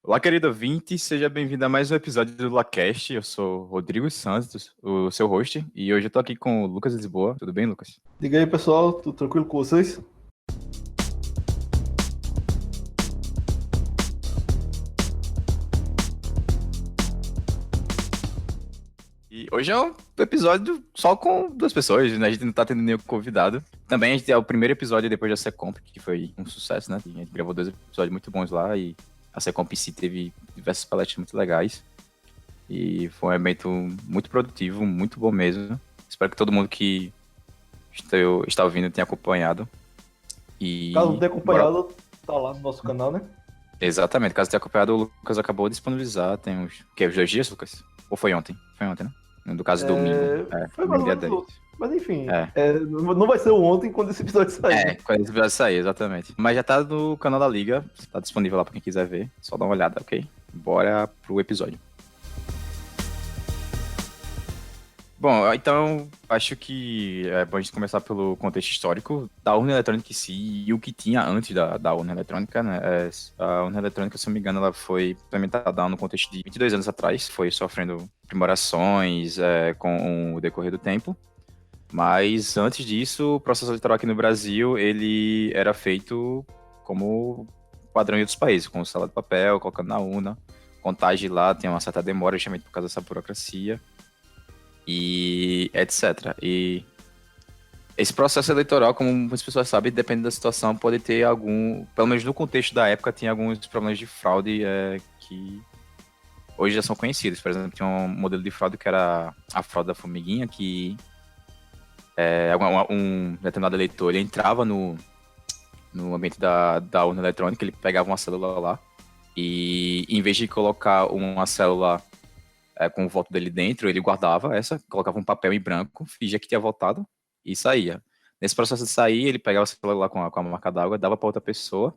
Olá, querido ouvinte, seja bem-vindo a mais um episódio do LaCast. Eu sou o Rodrigo Santos, o seu host, e hoje eu tô aqui com o Lucas Lisboa. Tudo bem, Lucas? Diga aí, pessoal, tudo tranquilo com vocês? E hoje é um episódio só com duas pessoas, né? A gente não tá tendo nenhum convidado. Também a gente é o primeiro episódio depois da Secomp, que foi um sucesso, né? A gente gravou 2 episódios muito bons lá e a Secomp em si teve diversas palestras muito legais. E foi um evento muito produtivo, muito bom mesmo. Espero que todo mundo que está ouvindo tenha acompanhado. Caso não E tenha bora. acompanhado, tá lá no nosso canal, né? Exatamente, caso tenha acompanhado, o Lucas acabou de disponibilizar, tem uns 2 dias, Lucas? Ou foi ontem? Foi ontem, né? No caso, domingo. Foi mais Domingo ou dia menos 10. outro. Mas enfim, É, não vai ser o ontem quando esse episódio sair, né? quando esse episódio sair, exatamente. Mas já tá no canal da Liga, tá disponível lá pra quem quiser ver, só dá uma olhada, ok? Bora pro episódio. Bom, então acho que é bom a gente começar pelo contexto histórico da urna eletrônica em si e o que tinha antes da urna eletrônica, né? A urna eletrônica, se eu não me engano, ela foi implementada no contexto de 22 anos atrás, foi sofrendo aprimorações com o decorrer do tempo, mas antes disso, o processo eleitoral aqui no Brasil, ele era feito como padrão em outros países, com sala de papel, colocando na urna, contagem lá, tem uma certa demora, justamente por causa dessa burocracia e etc. E esse processo eleitoral, como as pessoas sabem, depende da situação, pode ter algum, pelo menos no contexto da época, tinha alguns problemas de fraude que hoje já são conhecidos. Por exemplo, tinha um modelo de fraude que era a fraude da formiguinha, que um determinado eleitor ele entrava no ambiente da urna eletrônica, ele pegava uma célula lá e em vez de colocar uma célula com o voto dele dentro, ele guardava essa, colocava um papel em branco, fingia que tinha votado e saía. Nesse processo de sair, ele pegava o celular com a marca d'água, dava para outra pessoa,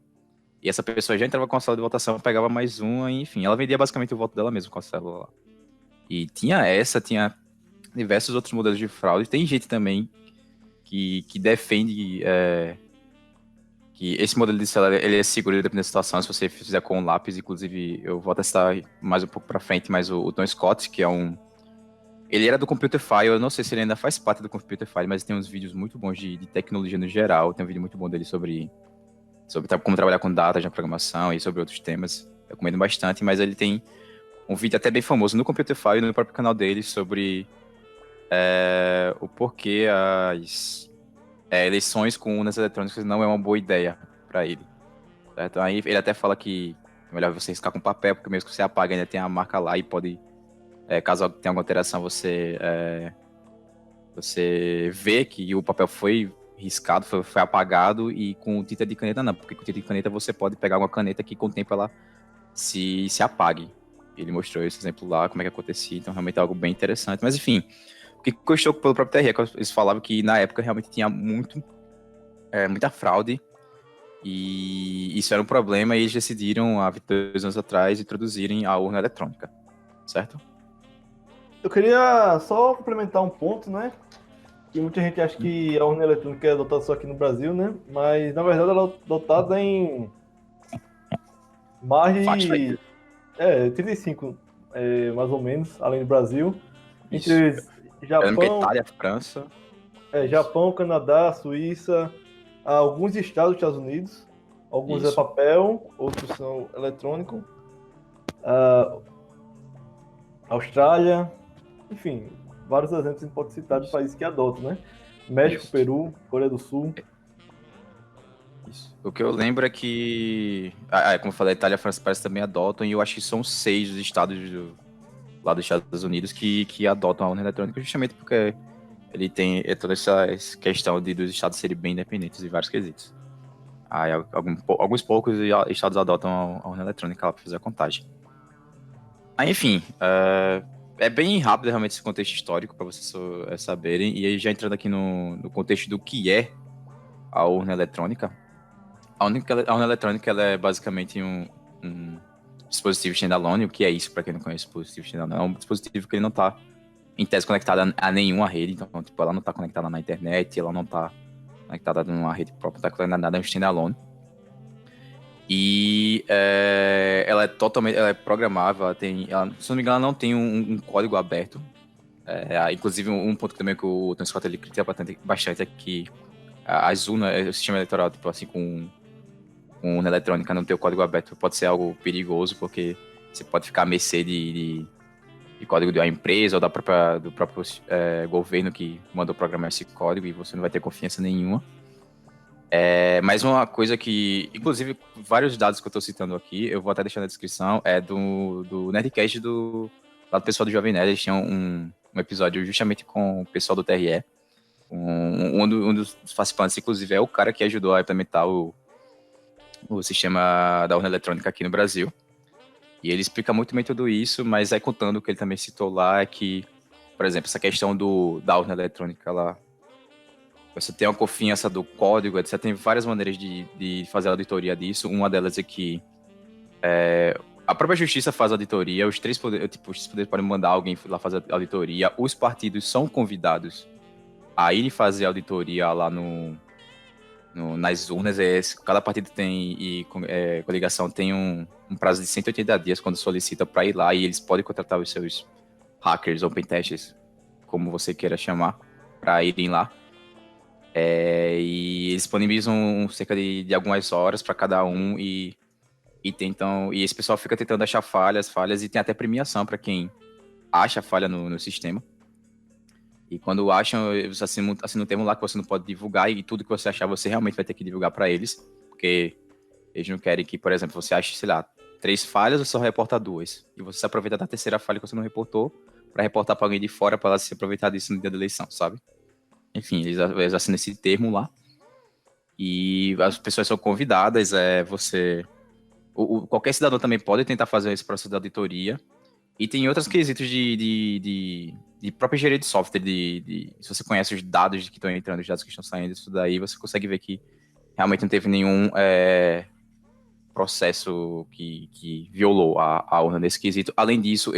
e essa pessoa já entrava com a célula de votação, pegava mais uma, e, enfim, ela vendia basicamente o voto dela mesma com a célula lá. E tinha diversos outros modelos de fraude. Tem gente também que defende que esse modelo de célula ele é seguro dependendo da situação, se você fizer com um lápis. Inclusive, eu vou testar mais um pouco para frente, mas o Tom Scott, que é ele era do Computerfile, eu não sei se ele ainda faz parte do Computerfile, mas tem uns vídeos muito bons de tecnologia no geral. Tem um vídeo muito bom dele sobre como trabalhar com dados na programação e sobre outros temas. Eu recomendo bastante, mas ele tem um vídeo até bem famoso no Computerfile e no próprio canal dele sobre o porquê as eleições com urnas eletrônicas não é uma boa ideia para ele. Certo? Aí ele até fala que é melhor você riscar com papel, porque mesmo que você apague, ainda tem a marca lá e pode, caso tenha alguma alteração, você vê que o papel foi riscado, foi apagado, e com tinta de caneta não, porque com tinta de caneta você pode pegar uma caneta que com o tempo ela se apague. Ele mostrou esse exemplo lá, como é que acontecia, então realmente é algo bem interessante. Mas enfim, o que custou pelo próprio TRE, eles falavam que na época realmente tinha muita fraude, e isso era um problema, e eles decidiram, há 22 anos atrás, introduzirem a urna eletrônica, certo? Eu queria só complementar um ponto, né? Que muita gente acha que a urna eletrônica é adotada só aqui no Brasil, né? Mas na verdade ela é adotada em mais Faixa aí. de 35, mais ou menos, além do Brasil. Isso. Entre Eu lembro que a Japão, Itália, a França. Isso. Japão, Canadá, Suíça, alguns estados dos Estados Unidos, alguns é Isso. papel, outros são eletrônico, Austrália, enfim, vários exemplos a gente pode citar de Isso. países que adotam, né? México, Isso. Peru, Coreia do Sul. Isso. O que eu lembro é que, como eu falei, a Itália e a França parece que também adotam, e eu acho que são 6 os estados lá dos Estados Unidos que adotam a urna eletrônica, justamente porque ele tem toda essa questão dos estados serem bem independentes em vários quesitos. Aí alguns poucos estados adotam a urna eletrônica lá para fazer a contagem. Aí, enfim, é bem rápido realmente esse contexto histórico para vocês saberem, e aí já entrando aqui no contexto do que é a urna eletrônica. A urna eletrônica ela é basicamente um dispositivo standalone. O que é isso, para quem não conhece o dispositivo standalone? É um dispositivo que ele não está em tese conectada a nenhuma rede, então tipo, ela não está conectada na internet, ela não está conectada numa rede própria, não está conectada a nada, é um standalone. E ela é programável, se não me engano, ela não tem um código aberto. Inclusive, um ponto também que o Tony Scott ele critica bastante é que as urnas, o sistema eleitoral, tipo assim, com urna eletrônica não ter o código aberto pode ser algo perigoso, porque você pode ficar à mercê de código de uma empresa ou do próprio governo que mandou programar esse código e você não vai ter confiança nenhuma. Mas uma coisa que, inclusive, vários dados que eu estou citando aqui, eu vou até deixar na descrição, é do Nerdcast lá do pessoal do Jovem Nerd. Eles tinham um episódio justamente com o pessoal do TRE. Um dos participantes, inclusive, é o cara que ajudou a implementar o sistema da urna eletrônica aqui no Brasil. E ele explica muito bem tudo isso, mas aí contando o que ele também citou lá é que, por exemplo, essa questão da urna eletrônica lá, você tem uma confiança do código, etc. Tem várias maneiras de fazer a auditoria disso. Uma delas é que a própria justiça faz auditoria, os três poderes podem mandar alguém lá fazer auditoria, os partidos são convidados a irem fazer auditoria lá nas urnas. Cada partido coligação tem um prazo de 180 dias quando solicita para ir lá, e eles podem contratar os seus hackers ou pentesters, como você queira chamar, para irem lá. E eles disponibilizam cerca de algumas horas para cada um e esse pessoal fica tentando achar falhas, e tem até premiação para quem acha falha no sistema. E quando acham, você assina um termo lá que você não pode divulgar, e tudo que você achar você realmente vai ter que divulgar para eles, porque eles não querem que, por exemplo, você ache, sei lá, 3 falhas, você só reporta 2. E você se aproveita da terceira falha que você não reportou para reportar para alguém de fora para ela se aproveitar disso no dia da eleição, sabe? Enfim, eles assinam esse termo lá. E as pessoas são convidadas, qualquer cidadão também pode tentar fazer esse processo de auditoria. E tem outros quesitos de própria engenharia de software, se você conhece os dados que estão entrando, os dados que estão saindo, isso daí, você consegue ver que realmente não teve nenhum processo que violou a urna nesse quesito. Além disso,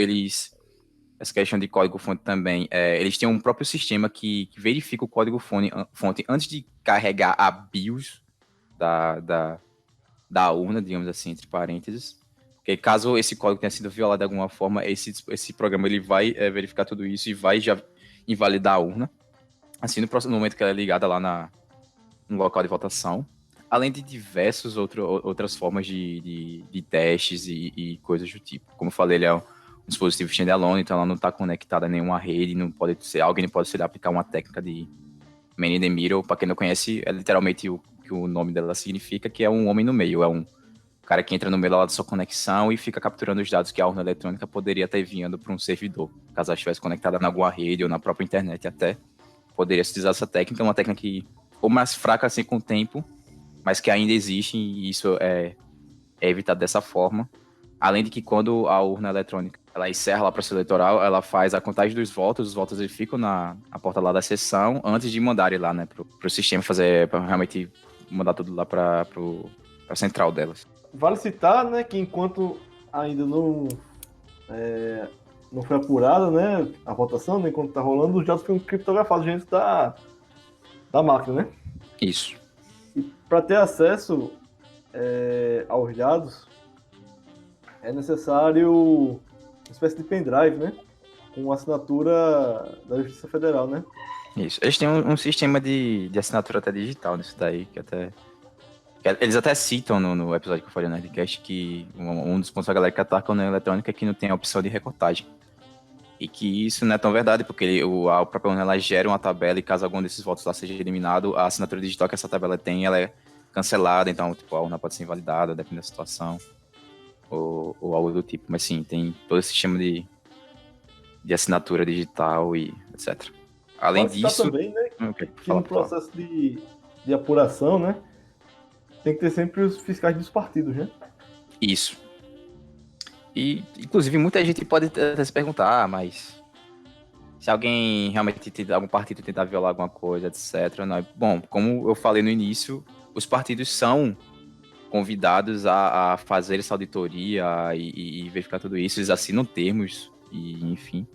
essa questão de código-fonte também, eles têm um próprio sistema que verifica o código-fonte antes de carregar a BIOS da urna, digamos assim, entre parênteses. Porque caso esse código tenha sido violado de alguma forma, esse programa ele vai verificar tudo isso e vai já invalidar a urna, assim, no momento que ela é ligada lá no local de votação. Além de diversas outras formas de testes e coisas do tipo. Como eu falei, ele é um dispositivo standalone, então ela não está conectada a nenhuma rede, alguém não pode aplicar uma técnica de man in the middle. Para quem não conhece, é literalmente o que o nome dela significa, que é um homem no meio, é um cara que entra no meio lá da sua conexão e fica capturando os dados que a urna eletrônica poderia estar enviando para um servidor, caso ela estivesse conectada na alguma rede ou na própria internet até, poderia se utilizar essa técnica. É uma técnica que ficou mais fraca assim com o tempo, mas que ainda existe, e isso é evitado dessa forma. Além de que quando a urna eletrônica ela encerra lá o processo eleitoral, ela faz a contagem dos votos, os votos eles ficam na porta lá da sessão, antes de mandarem lá, né, pro sistema para realmente mandar tudo lá pra central delas. Vale citar, né, que enquanto ainda não foi apurada, né, a votação, né, enquanto tá rolando, os dados ficam criptografados dentro da máquina, né? Isso. E para ter acesso aos dados, é necessário uma espécie de pendrive, né? Com assinatura da Justiça Federal, né? Isso. Eles têm um sistema de assinatura até digital nisso daí, eles até citam no episódio que eu falei no Nerdcast que um dos pontos da galera que ataca a urna eletrônica é que não tem a opção de recortagem. E que isso não é tão verdade, porque a própria urna ela gera uma tabela, e caso algum desses votos lá seja eliminado, a assinatura digital que essa tabela tem, ela é cancelada, então tipo, a urna pode ser invalidada, dependendo da situação, ou algo do tipo. Mas sim, tem todo esse sistema de assinatura digital e etc. Além disso... também, né, que no processo de apuração, né, tem que ter sempre os fiscais dos partidos, né? Isso. E, inclusive, muita gente pode até se perguntar, mas se alguém realmente algum partido tentar violar alguma coisa, etc. Não é... Bom, como eu falei no início, os partidos são convidados a fazer essa auditoria e verificar tudo isso. Eles assinam termos, e enfim.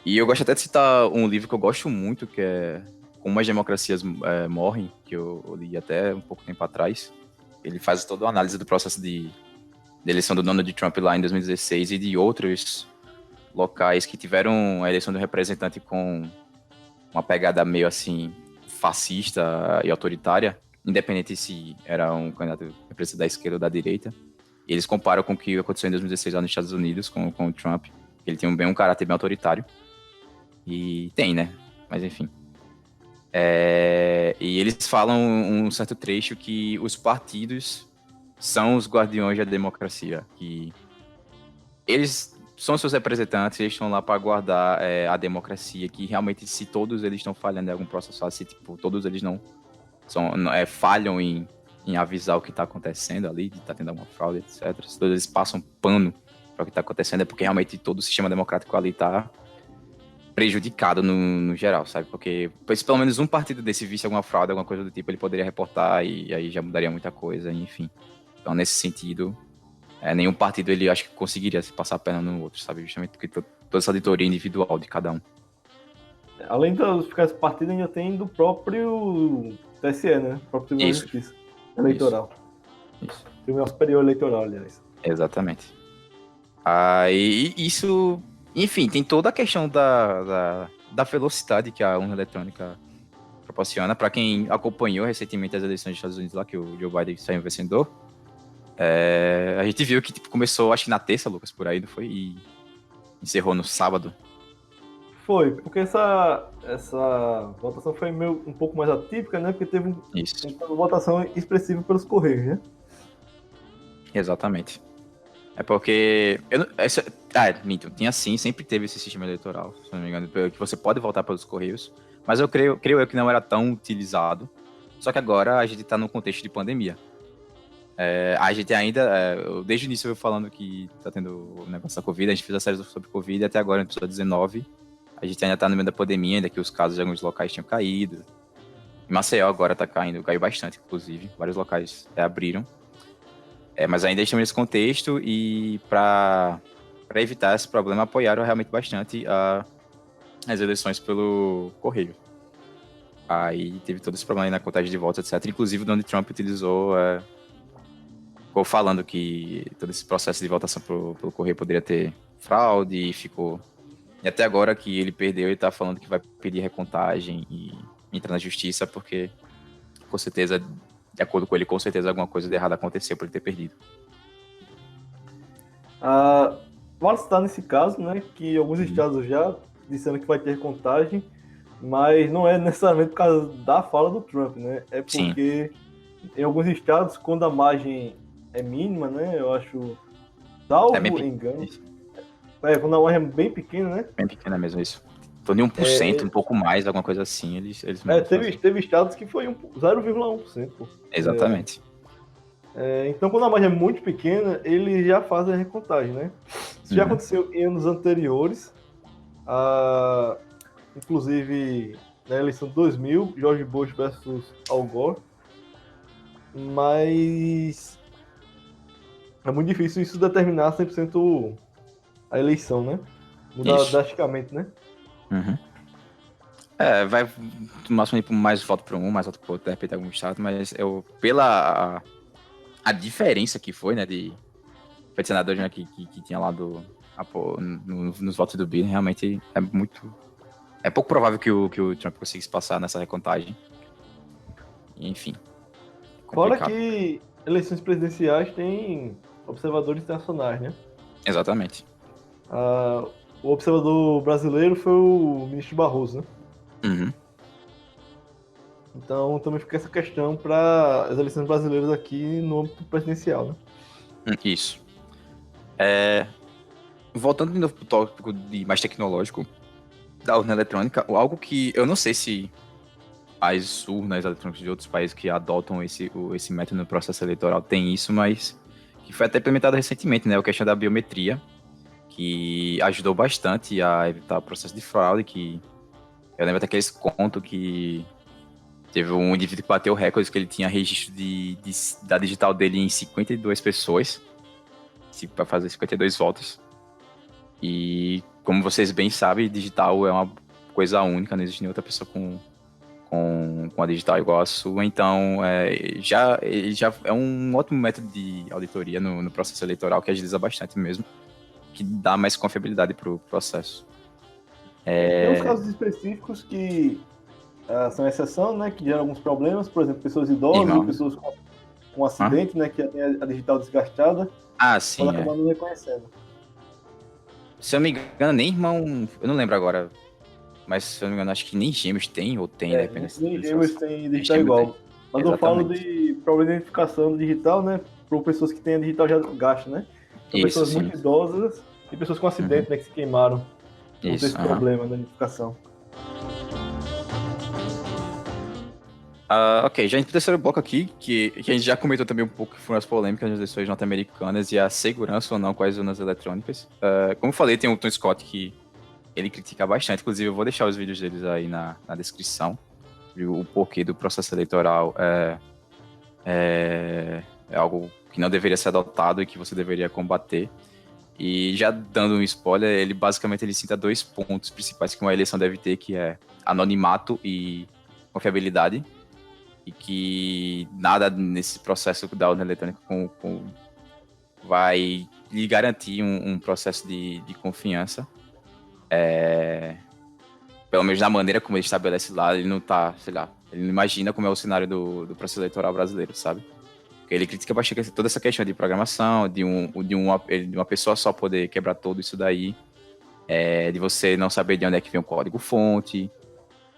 E eu gosto até de citar um livro que eu gosto muito, que é Como as Democracias Morrem, que eu li até um pouco tempo atrás. ele faz toda a análise do processo de eleição do Donald Trump lá em 2016 e de outros locais que tiveram a eleição do representante com uma pegada meio assim fascista e autoritária, independente se era um candidato representante da esquerda ou da direita. E eles comparam com o que aconteceu em 2016 lá nos Estados Unidos com o Trump. Ele tem um caráter bem autoritário. E tem, né? Mas enfim. E eles falam um certo trecho que os partidos são os guardiões da democracia, que eles são seus representantes, eles estão lá para guardar a democracia, que realmente se todos eles estão falhando em algum processo, se tipo, todos eles não falham em avisar o que está acontecendo ali, de estar tendo alguma fraude, etc. Se todos eles passam pano para o que está acontecendo, é porque realmente todo o sistema democrático ali está prejudicado no geral, sabe? Porque se pelo menos um partido desse visse alguma fraude, alguma coisa do tipo, ele poderia reportar e aí já mudaria muita coisa, enfim. Então, nesse sentido, nenhum partido, ele acho que conseguiria se passar a perna no outro, sabe? Justamente porque toda essa auditoria individual de cada um. Além de ficar esse partido, ainda tem do próprio TSE, né? O próprio Tribunal de Justiça Eleitoral. Isso. Tribunal Superior Eleitoral, aliás. Exatamente. E isso, enfim, tem toda a questão da velocidade que a urna eletrônica proporciona. Para quem acompanhou recentemente as eleições dos Estados Unidos lá, que o Joe Biden saiu vencedor, a gente viu que tipo, começou, acho que na terça, Lucas, por aí, não foi? E encerrou no sábado. Foi, porque essa votação foi um pouco mais atípica, né? Porque teve uma votação expressiva pelos Correios, né? Exatamente. É porque... minto, tinha sim, sempre teve esse sistema eleitoral, se não me engano, que você pode votar pelos Correios, mas eu creio que não era tão utilizado. Só que agora a gente tá num contexto de pandemia. A gente ainda, desde o início eu falando que tá tendo o negócio da Covid, a gente fez a série sobre Covid, e até agora, no episódio 19, a gente ainda tá no meio da pandemia, ainda que os casos de alguns locais tinham caído. Em Maceió agora tá caiu bastante, inclusive, vários locais abriram. Mas ainda estamos nesse contexto e para evitar esse problema, apoiaram realmente bastante as eleições pelo correio. Aí teve todo esse problema aí na contagem de votos, etc. Inclusive o Donald Trump ficou falando que todo esse processo de votação pelo correio poderia ter fraude e até agora que ele perdeu, ele tá falando que vai pedir recontagem e entrar na justiça porque, com certeza, de acordo com ele, com certeza alguma coisa de errado aconteceu por ele ter perdido. Vale citar nesse caso, né, que alguns estados já disseram que vai ter recontagem, mas não é necessariamente por causa da fala do Trump, né? É porque em alguns estados, quando a margem é mínima, né, eu acho, salvo engano, quando a margem é bem pequena, né? Bem pequena mesmo, isso. Tô de 1%, um pouco mais, alguma coisa assim, eles teve estados que foi 0,1%. Exatamente. Então, quando a margem é muito pequena, eles já fazem a recontagem, né? Isso já aconteceu em anos anteriores. Inclusive, na eleição de 2000, George Bush versus Al Gore. Mas é muito difícil isso determinar 100% a eleição, né? Mudar drasticamente, né? Uhum. Vai no máximo mais voto para um, mais voto para outro, de repente algum estado, mas pela a diferença que foi, né, de senadores, né, que tinha lá nos votos do Biden, realmente é pouco provável que o Trump conseguisse passar nessa recontagem. Enfim. Fora que eleições presidenciais têm observadores internacionais, né? Exatamente. O observador brasileiro foi o ministro Barroso, né? Uhum. Então também fica essa questão para as eleições brasileiras aqui no âmbito presidencial, né? Isso. Voltando de novo para o tópico mais tecnológico da urna eletrônica, algo que eu não sei se as urnas eletrônicas de outros países que adotam esse método no processo eleitoral tem isso, mas que foi até implementado recentemente, né? A questão da biometria, que ajudou bastante a evitar o processo de fraude, que eu lembro até aqueles contos que teve um indivíduo que bateu o recorde, que ele tinha registro da digital dele em 52 pessoas, para fazer 52 votos. E, como vocês bem sabem, digital é uma coisa única, não existe nenhuma outra pessoa com com a digital igual a sua, então ele já é um ótimo método de auditoria no processo eleitoral que agiliza bastante mesmo, que dá mais confiabilidade para o processo. Tem uns casos específicos que são exceção, né? Que geram alguns problemas, por exemplo, pessoas idosas ou Irmão. pessoas com acidente, né? Que já tem a digital desgastada, pode Sim, acabar não reconhecendo. Se eu não me engano, nem irmão. Eu não lembro agora. Mas se eu não me engano, acho que nem gêmeos tem, ou tem, depende Nem da gêmeos situação. têm Nem digital gêmeo tem. igual. Mas eu falo Exatamente. de problema de identificação digital, né? Para pessoas que têm a digital já gasta, né? São Isso, pessoas sim. muito idosas e pessoas com Uhum. acidente, né? Que se queimaram. Vão ter Isso, esse aham. problema na identificação. Ok, já indo pro terceiro bloco aqui, que a gente já comentou também um pouco que foram as polêmicas nas eleições norte-americanas e a segurança ou não com as urnas eletrônicas. Como eu falei, tem o Tom Scott que ele critica bastante, inclusive eu vou deixar os vídeos deles aí na descrição, o porquê do processo eleitoral é algo que não deveria ser adotado e que você deveria combater. E já dando um spoiler, ele basicamente ele cita dois pontos principais que uma eleição deve ter, que é anonimato e confiabilidade, e que nada nesse processo da urna eletrônica vai lhe garantir um processo de confiança. Pelo menos na maneira como ele estabelece lá, ele não tá, sei lá, ele não imagina como é o cenário do processo eleitoral brasileiro, sabe? Porque ele critica bastante toda essa questão de programação, de uma pessoa só poder quebrar tudo isso daí, de você não saber de onde é que vem o código-fonte,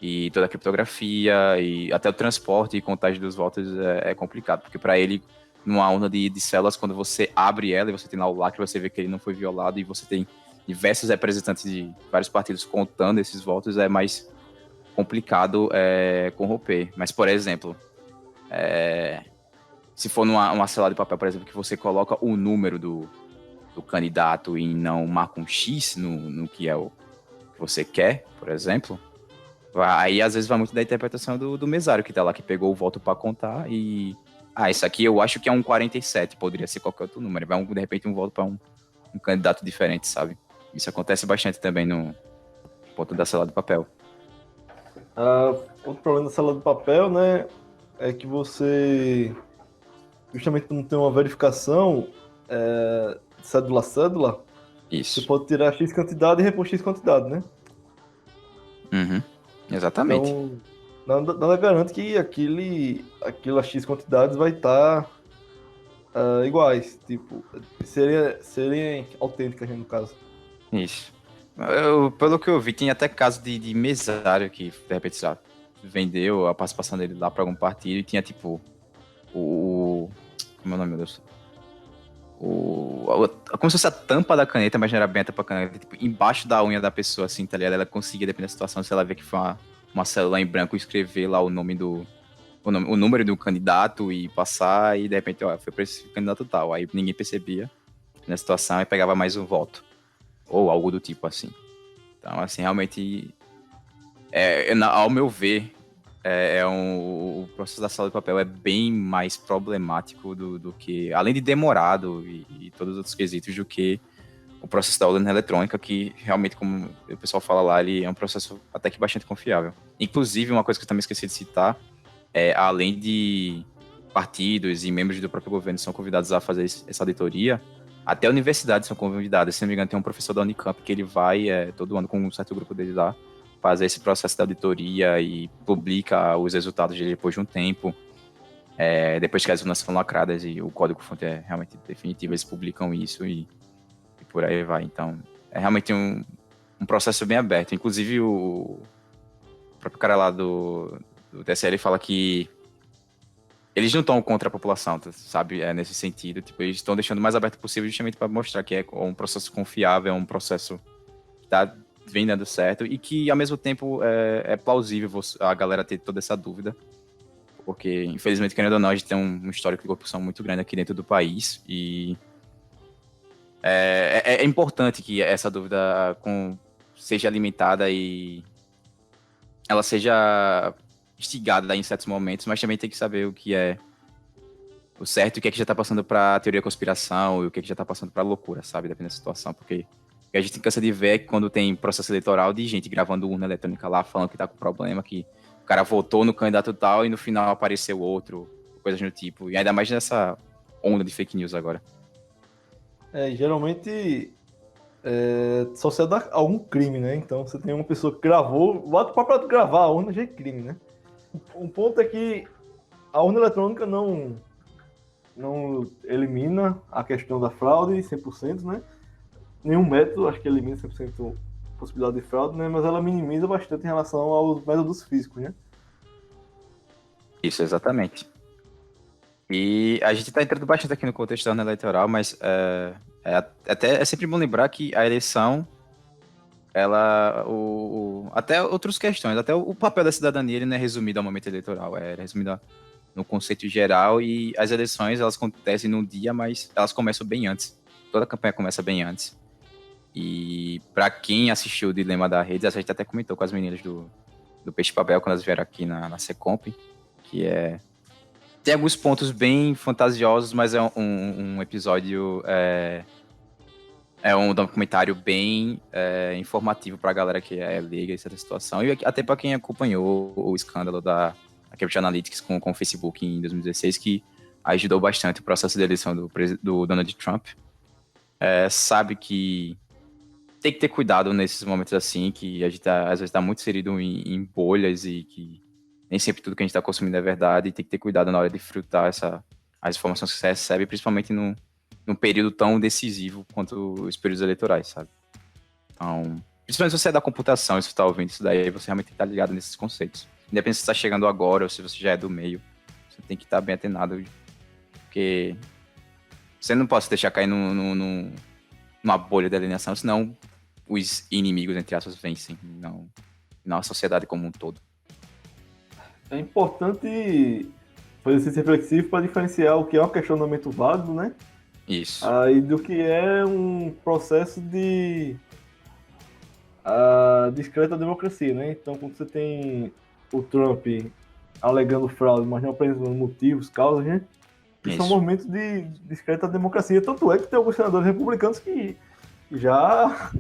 e toda a criptografia, e até o transporte e contagem dos votos é complicado, porque para ele, numa urna de células, quando você abre ela e você tem lá o lacre, você vê que ele não foi violado, e você tem diversos representantes de vários partidos contando esses votos, é mais complicado corromper. Mas, por exemplo, se for numa célula de papel, por exemplo, que você coloca o número do candidato e não marca um X no que é o que você quer, por exemplo, aí às vezes vai muito da interpretação do mesário que tá lá, que pegou o voto para contar e... isso aqui eu acho que é um 47, poderia ser qualquer outro número. Vai de repente um voto para um candidato diferente, sabe? Isso acontece bastante também no ponto da célula de papel. Outro problema da sala de papel, né? É que você, justamente por não ter uma verificação cédula a cédula, você Isso. pode tirar X quantidade e repor X quantidade, né? Uhum. Exatamente. Então, nada garante que aquela X quantidades vai estar iguais, tipo, serem autênticas, né, no caso. Isso. Pelo que eu vi, tem até caso de mesário que, de repente, já vendeu a participação dele lá para algum partido e tinha, tipo, como é o nome, meu Deus? Como se fosse a tampa da caneta, mas não era bem a tampa da caneta, tipo, embaixo da unha da pessoa, assim, tá ligado? Ela conseguia, dependendo da situação, se ela vê que foi uma célula em branco, escrever lá o nome o número do candidato e passar, e de repente, ó, foi pra esse candidato tal. Aí ninguém percebia na situação e pegava mais um voto. Ou algo do tipo, assim. Então, assim, realmente, ao meu ver, o processo da sala de papel é bem mais problemático do que, além de demorado e todos os outros quesitos, do que o processo da urna eletrônica, que realmente, como o pessoal fala lá, ele é um processo até que bastante confiável. Inclusive, uma coisa que eu também esqueci de citar, além de partidos e membros do próprio governo são convidados a fazer essa auditoria, até universidades são convidadas. Se não me engano, tem um professor da Unicamp que ele vai todo ano com um certo grupo dele lá fazer esse processo de auditoria e publica os resultados dele depois de um tempo. Depois que as urnas são lacradas e o código-fonte é realmente definitivo, eles publicam isso e por aí vai. Então, é realmente um processo bem aberto. Inclusive, o próprio cara lá do TSL fala que eles não estão contra a população, sabe? Nesse sentido. Tipo, eles estão deixando o mais aberto possível justamente para mostrar que é um processo confiável, é um processo que tá vem dando certo e que, ao mesmo tempo, é plausível a galera ter toda essa dúvida. Porque, infelizmente, querendo ou não, a gente tem um histórico de corrupção muito grande aqui dentro do país e é importante que essa dúvida seja alimentada e ela seja instigada em certos momentos, mas também tem que saber o que é o certo e o que é que já tá passando pra teoria da conspiração e o que é que já tá passando pra loucura, sabe? Dependendo da situação, porque o que a gente cansa de ver é que quando tem processo eleitoral de gente gravando urna eletrônica lá, falando que tá com problema, que o cara votou no candidato tal e no final apareceu outro, coisas do tipo. E ainda mais nessa onda de fake news agora. Geralmente só se dá algum crime, né? Então você tem uma pessoa que gravou, bota para gravar a urna já é crime, né? Um ponto é que a urna eletrônica não elimina a questão da fraude 100%, né? Nenhum método, acho que elimina 100% a possibilidade de fraude, né? Mas ela minimiza bastante em relação aos métodos físicos, né? Isso, exatamente. E a gente está entrando bastante aqui no contexto da urna eleitoral, mas até é sempre bom lembrar que a eleição, ela, até outras questões, até o papel da cidadania, ele não é resumido ao momento eleitoral, é resumido no conceito geral, e as eleições, elas acontecem num dia, mas elas começam bem antes. Toda a campanha começa bem antes. E para quem assistiu o Dilema da Rede, a gente até comentou com as meninas do Peixe Papel quando elas vieram aqui na Secomp, que tem alguns pontos bem fantasiosos, mas é um episódio, um documentário bem informativo para a galera que é leiga essa situação, e até para quem acompanhou o escândalo da Cambridge Analytics com o Facebook em 2016, que ajudou bastante o processo de eleição do Donald Trump. Sabe que tem que ter cuidado nesses momentos assim, que a gente às vezes está muito inserido em bolhas e que nem sempre tudo que a gente está consumindo é verdade, e tem que ter cuidado na hora de filtrar as informações que você recebe, principalmente num período tão decisivo quanto os períodos eleitorais, sabe? Então, principalmente se você é da computação e se você está ouvindo isso daí, você realmente tem que estar ligado nesses conceitos. Independente se você está chegando agora ou se você já é do meio, você tem que estar bem atenado, porque você não pode se deixar cair numa bolha de alienação, senão os inimigos, entre aspas, vencem, não a sociedade como um todo. É importante fazer esse reflexivo para diferenciar o que é um questionamento válido, né? Isso. Aí do que é um processo de discreta democracia, né? Então, quando você tem o Trump alegando fraude, mas não apresentando motivos, causas, né? Isso é um movimento de discreta democracia. Tanto é que tem alguns senadores republicanos que já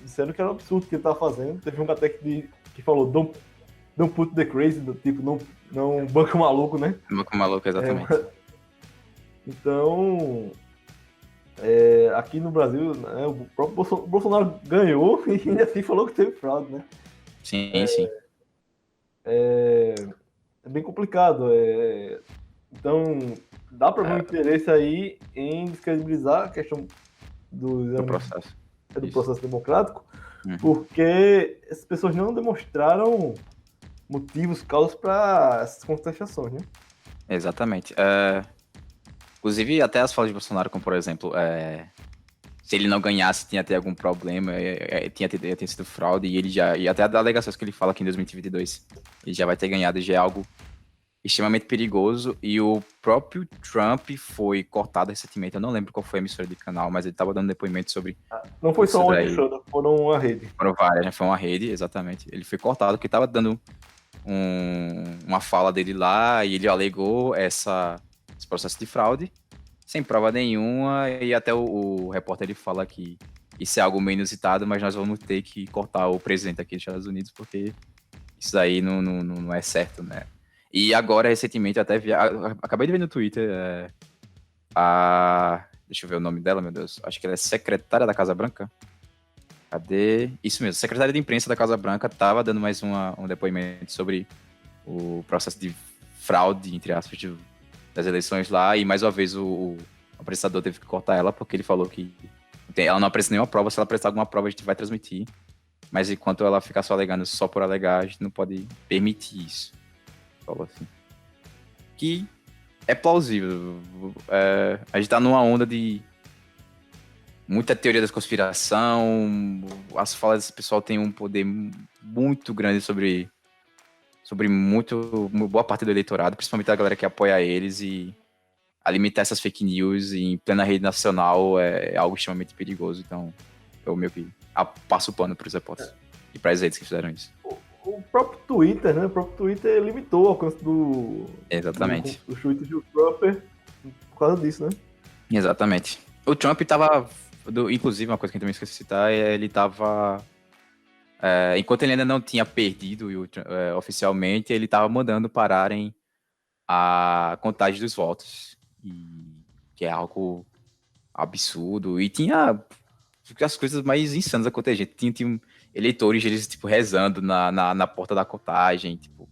disseram que era um absurdo o que ele estava fazendo. Teve um até que falou don't put the crazy, do tipo, não banca o maluco, né? Banca o maluco, exatamente. Então, aqui no Brasil, né, o próprio Bolsonaro ganhou e ainda assim falou que teve fraude, né? Sim, sim. É bem complicado. Então, dá para ver um interesse aí em descredibilizar a questão do processo democrático, porque as pessoas não demonstraram motivos, causas para essas contestações, né? Exatamente. Inclusive, até as falas de Bolsonaro, como por exemplo, se ele não ganhasse, tinha até algum problema, tinha sido fraude, e até as alegações que ele fala aqui em 2022, ele já vai ter ganhado, já é algo extremamente perigoso, e o próprio Trump foi cortado recentemente, eu não lembro qual foi a emissora de canal, mas ele estava dando depoimento sobre... Não foi só uma emissora, foram uma rede. Foram várias, né? Foi uma rede, exatamente. Ele foi cortado porque estava dando uma fala dele lá, e ele alegou esse processo de fraude, sem prova nenhuma, e até o repórter ele fala que isso é algo meio inusitado, mas nós vamos ter que cortar o presidente aqui dos Estados Unidos, porque isso aí não é certo, né? E agora, recentemente, eu até acabei de ver no Twitter deixa eu ver o nome dela, meu Deus. Acho que ela é secretária da Casa Branca. Cadê? Isso mesmo, secretária de imprensa da Casa Branca estava dando mais um depoimento sobre o processo de fraude, entre aspas, das eleições lá, e mais uma vez o apresentador teve que cortar ela, porque ele falou que ela não apresentou nenhuma prova, se ela apresentar alguma prova a gente vai transmitir, mas enquanto ela ficar só alegando só por alegar, a gente não pode permitir isso. Falou assim. Que é plausível. A gente tá numa onda de muita teoria da conspiração, as falas desse pessoal têm um poder muito grande sobre boa parte do eleitorado, principalmente a galera que apoia eles, e alimentar essas fake news em plena rede nacional é algo extremamente perigoso. Então, eu meio que passo o pano para os repórteres e para as redes que fizeram isso. O próprio Twitter, né? O próprio Twitter limitou o alcance Exatamente. do tweet do Trump por causa disso, né? Exatamente. O Trump tava... inclusive, uma coisa que eu também esqueci de citar, ele tava Enquanto ele ainda não tinha perdido oficialmente, ele estava mandando pararem a contagem dos votos. Que é algo absurdo. E tinha as coisas mais insanas acontecendo. Tinha eleitores, eles, tipo, rezando na porta da contagem, tipo,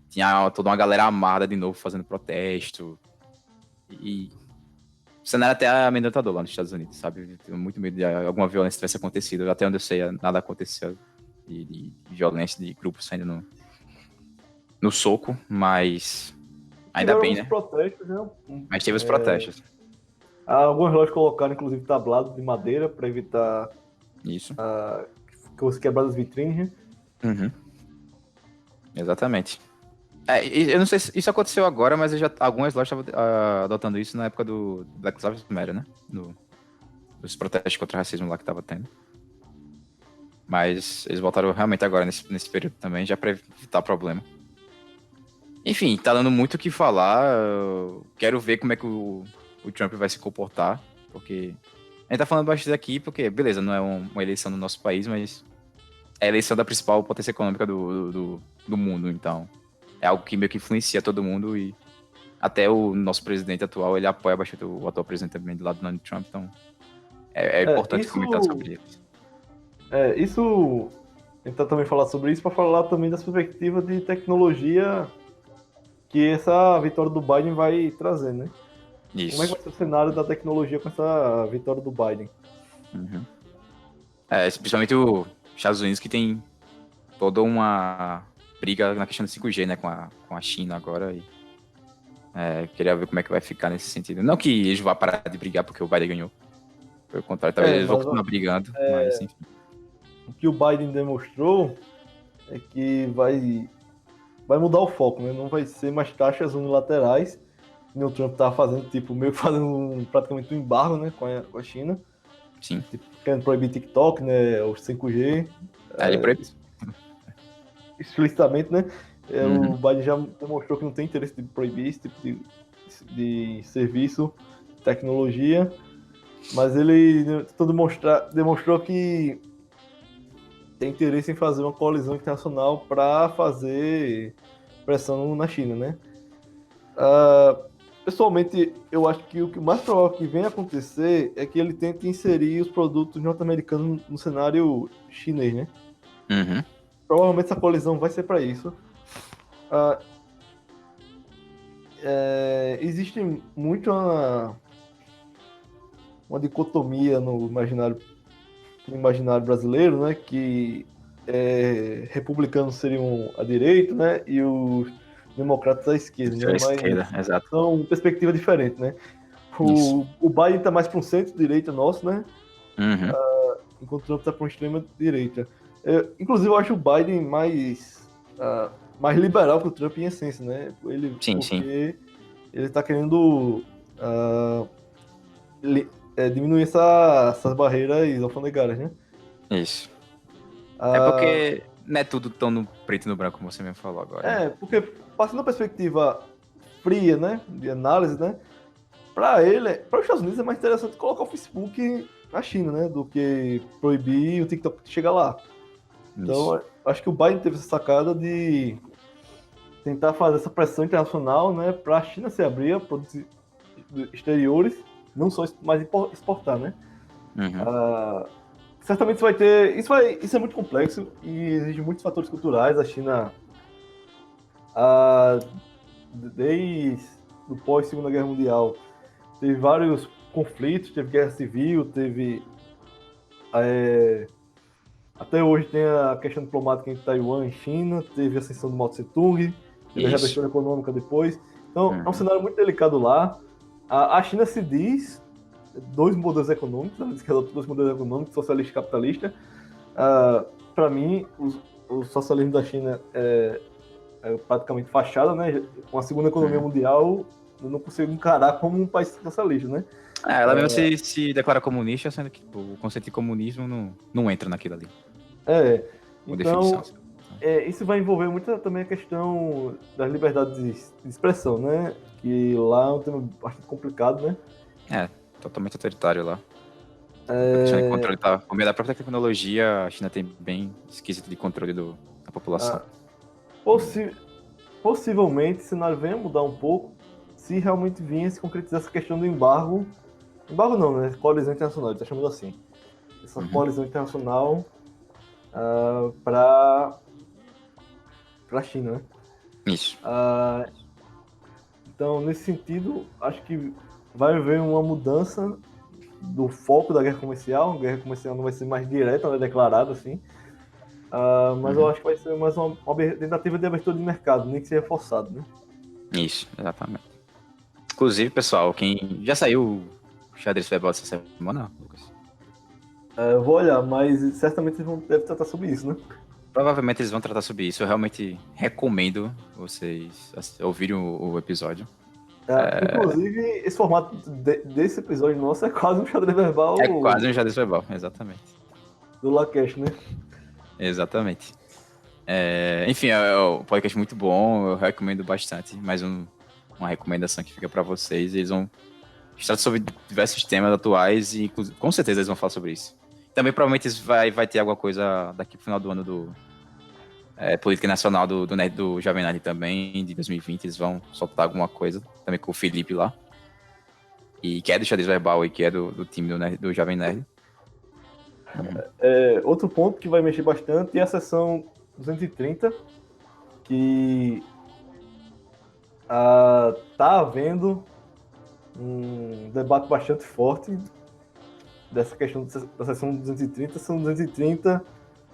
tinha toda uma galera armada de novo fazendo protesto. E o cenário até amedrontador lá nos Estados Unidos, sabe? Eu tenho muito medo de alguma violência tivesse acontecido. Até onde eu sei, nada aconteceu de violência, de grupos saindo no soco, mas ainda Tiveram bem, alguns né? protestos, né? Mas teve os protestos. Algumas lojas colocaram, inclusive, tablado de madeira para evitar Isso. que fosse quebrado as vitrines, né? Uhum. Exatamente. Eu não sei se isso aconteceu agora, mas algumas lojas estavam adotando isso na época do Black Lives Matter, né? Dos protestos contra o racismo lá que tava tendo. Mas eles voltaram realmente agora nesse período também, já pra evitar problema. Enfim, tá dando muito o que falar. Eu quero ver como é que o Trump vai se comportar, porque a gente tá falando bastante aqui, porque, beleza, não é uma eleição no nosso país, mas é a eleição da principal potência econômica do mundo, então é algo que meio que influencia todo mundo e até o nosso presidente atual, ele apoia bastante o atual presidente também do lado do Donald Trump, então é importante comentar sobre isso. Isso, tentar também falar sobre isso para falar também das perspectivas de tecnologia que essa vitória do Biden vai trazer, né? Como é que Isso. vai ser o cenário da tecnologia com essa vitória do Biden? Uhum. Principalmente os Estados Unidos, que tem toda uma briga na questão do 5G, né, com a China agora. E, queria ver como é que vai ficar nesse sentido. Não que eles vão parar de brigar porque o Biden ganhou. Pelo contrário, talvez eles vão Mas continuar brigando, mas enfim. o que o Biden demonstrou é que vai mudar o foco, né? Não vai ser mais taxas unilaterais, que o Trump estava fazendo, tipo, meio que fazendo praticamente um embargo, né, com a China. Sim. Tipo, querendo proibir TikTok, né, o 5G, Ele proíbe. explicitamente, né? Uhum. O Biden já demonstrou que não tem interesse de proibir esse tipo de serviço, tecnologia, mas ele demonstrou que tem interesse em fazer uma coalizão internacional para fazer pressão na China, né? Pessoalmente, eu acho que o que mais provável que venha acontecer é que ele tente inserir os produtos norte-americanos no cenário chinês, né? Uhum. Provavelmente essa colisão vai ser para isso. Existe muito uma dicotomia no imaginário brasileiro, né? Que republicanos seriam à direita, né? E os democratas à esquerda, né? Esquerda, Mas exato. são perspectivas diferentes, né? Isso. O Biden está mais para um centro-direita nosso, né? Uhum. Enquanto o Trump está para uma extrema-direita. Inclusive, eu acho o Biden mais liberal que o Trump em essência, né? Sim. Porque ele está querendo diminuir essas barreiras alfandegárias, né? Isso. É Ah, porque não é tudo tão no preto e no branco como você mesmo falou agora, né? porque passando a perspectiva fria, né, de análise, né, para os Estados Unidos é mais interessante colocar o Facebook na China, né, do que proibir o TikTok de chegar lá. Isso. Então, acho que o Biden teve essa sacada de tentar fazer essa pressão internacional, né, para a China se abrir a produtos exteriores, não só mais exportar, né. Uhum. Certamente isso vai ter, isso é muito complexo e exige muitos fatores culturais. A China, desde o pós Segunda Guerra Mundial, teve vários conflitos, teve guerra civil, teve até hoje tem a questão diplomática entre Taiwan e China, teve a ascensão do Mao Tse Tung, teve a Isso. reabertura econômica depois. Então é um Uhum. cenário muito delicado lá. A China se diz dois modelos econômicos, ela diz que adotou dois modelos econômicos, socialista e capitalista. Para mim, o socialismo da China é praticamente fachada, né? Com a segunda economia Uhum. mundial, eu não consigo encarar como um país socialista, né? Ela mesmo se declara comunista, sendo que tipo, o conceito de comunismo não entra naquilo ali, por definição. Então, isso vai envolver muito também a questão das liberdades de expressão, né? Que lá é um tema bastante complicado, né? É, totalmente autoritário lá. A questão de controle tá, por meio da própria tecnologia, a China tem bem esquisito de controle da população. Possivelmente o cenário venha mudar um pouco se realmente vinha se concretizar essa questão do embargo. Embargo não, né? Coalizão internacional, ele tá chamando assim. Essa coalizão internacional para a China, né? Isso. Então, nesse sentido, acho que vai haver uma mudança do foco da guerra comercial. A guerra comercial não vai ser mais direta, não é declarada assim. Mas eu acho que vai ser mais uma tentativa de abertura de mercado, nem que seja forçado, né? Isso, exatamente. Inclusive, pessoal, quem já saiu o xadrez verbal essa semana, Lucas? Eu vou olhar, mas certamente eles devem tratar sobre isso, né? Provavelmente eles vão tratar sobre isso. Eu realmente recomendo vocês ouvirem o episódio. Inclusive, esse formato desse episódio nosso é quase um xadrez verbal. É quase um xadrez verbal, exatamente. Do Lacash, né? Exatamente. Enfim, é um podcast muito bom, eu recomendo bastante. Mais uma recomendação que fica para vocês. Eles vão estar sobre diversos temas atuais e com certeza eles vão falar sobre isso. Também provavelmente vai ter alguma coisa daqui pro final do ano do Política Nacional do Jovem Nerd também, de 2020. Eles vão soltar alguma coisa, também com o Felipe lá. E que é do xadrez verbal e que é do time do Jovem Nerd. Outro ponto que vai mexer bastante é a seção 230, que tá havendo um debate bastante forte dessa questão da seção 230. Seção 230,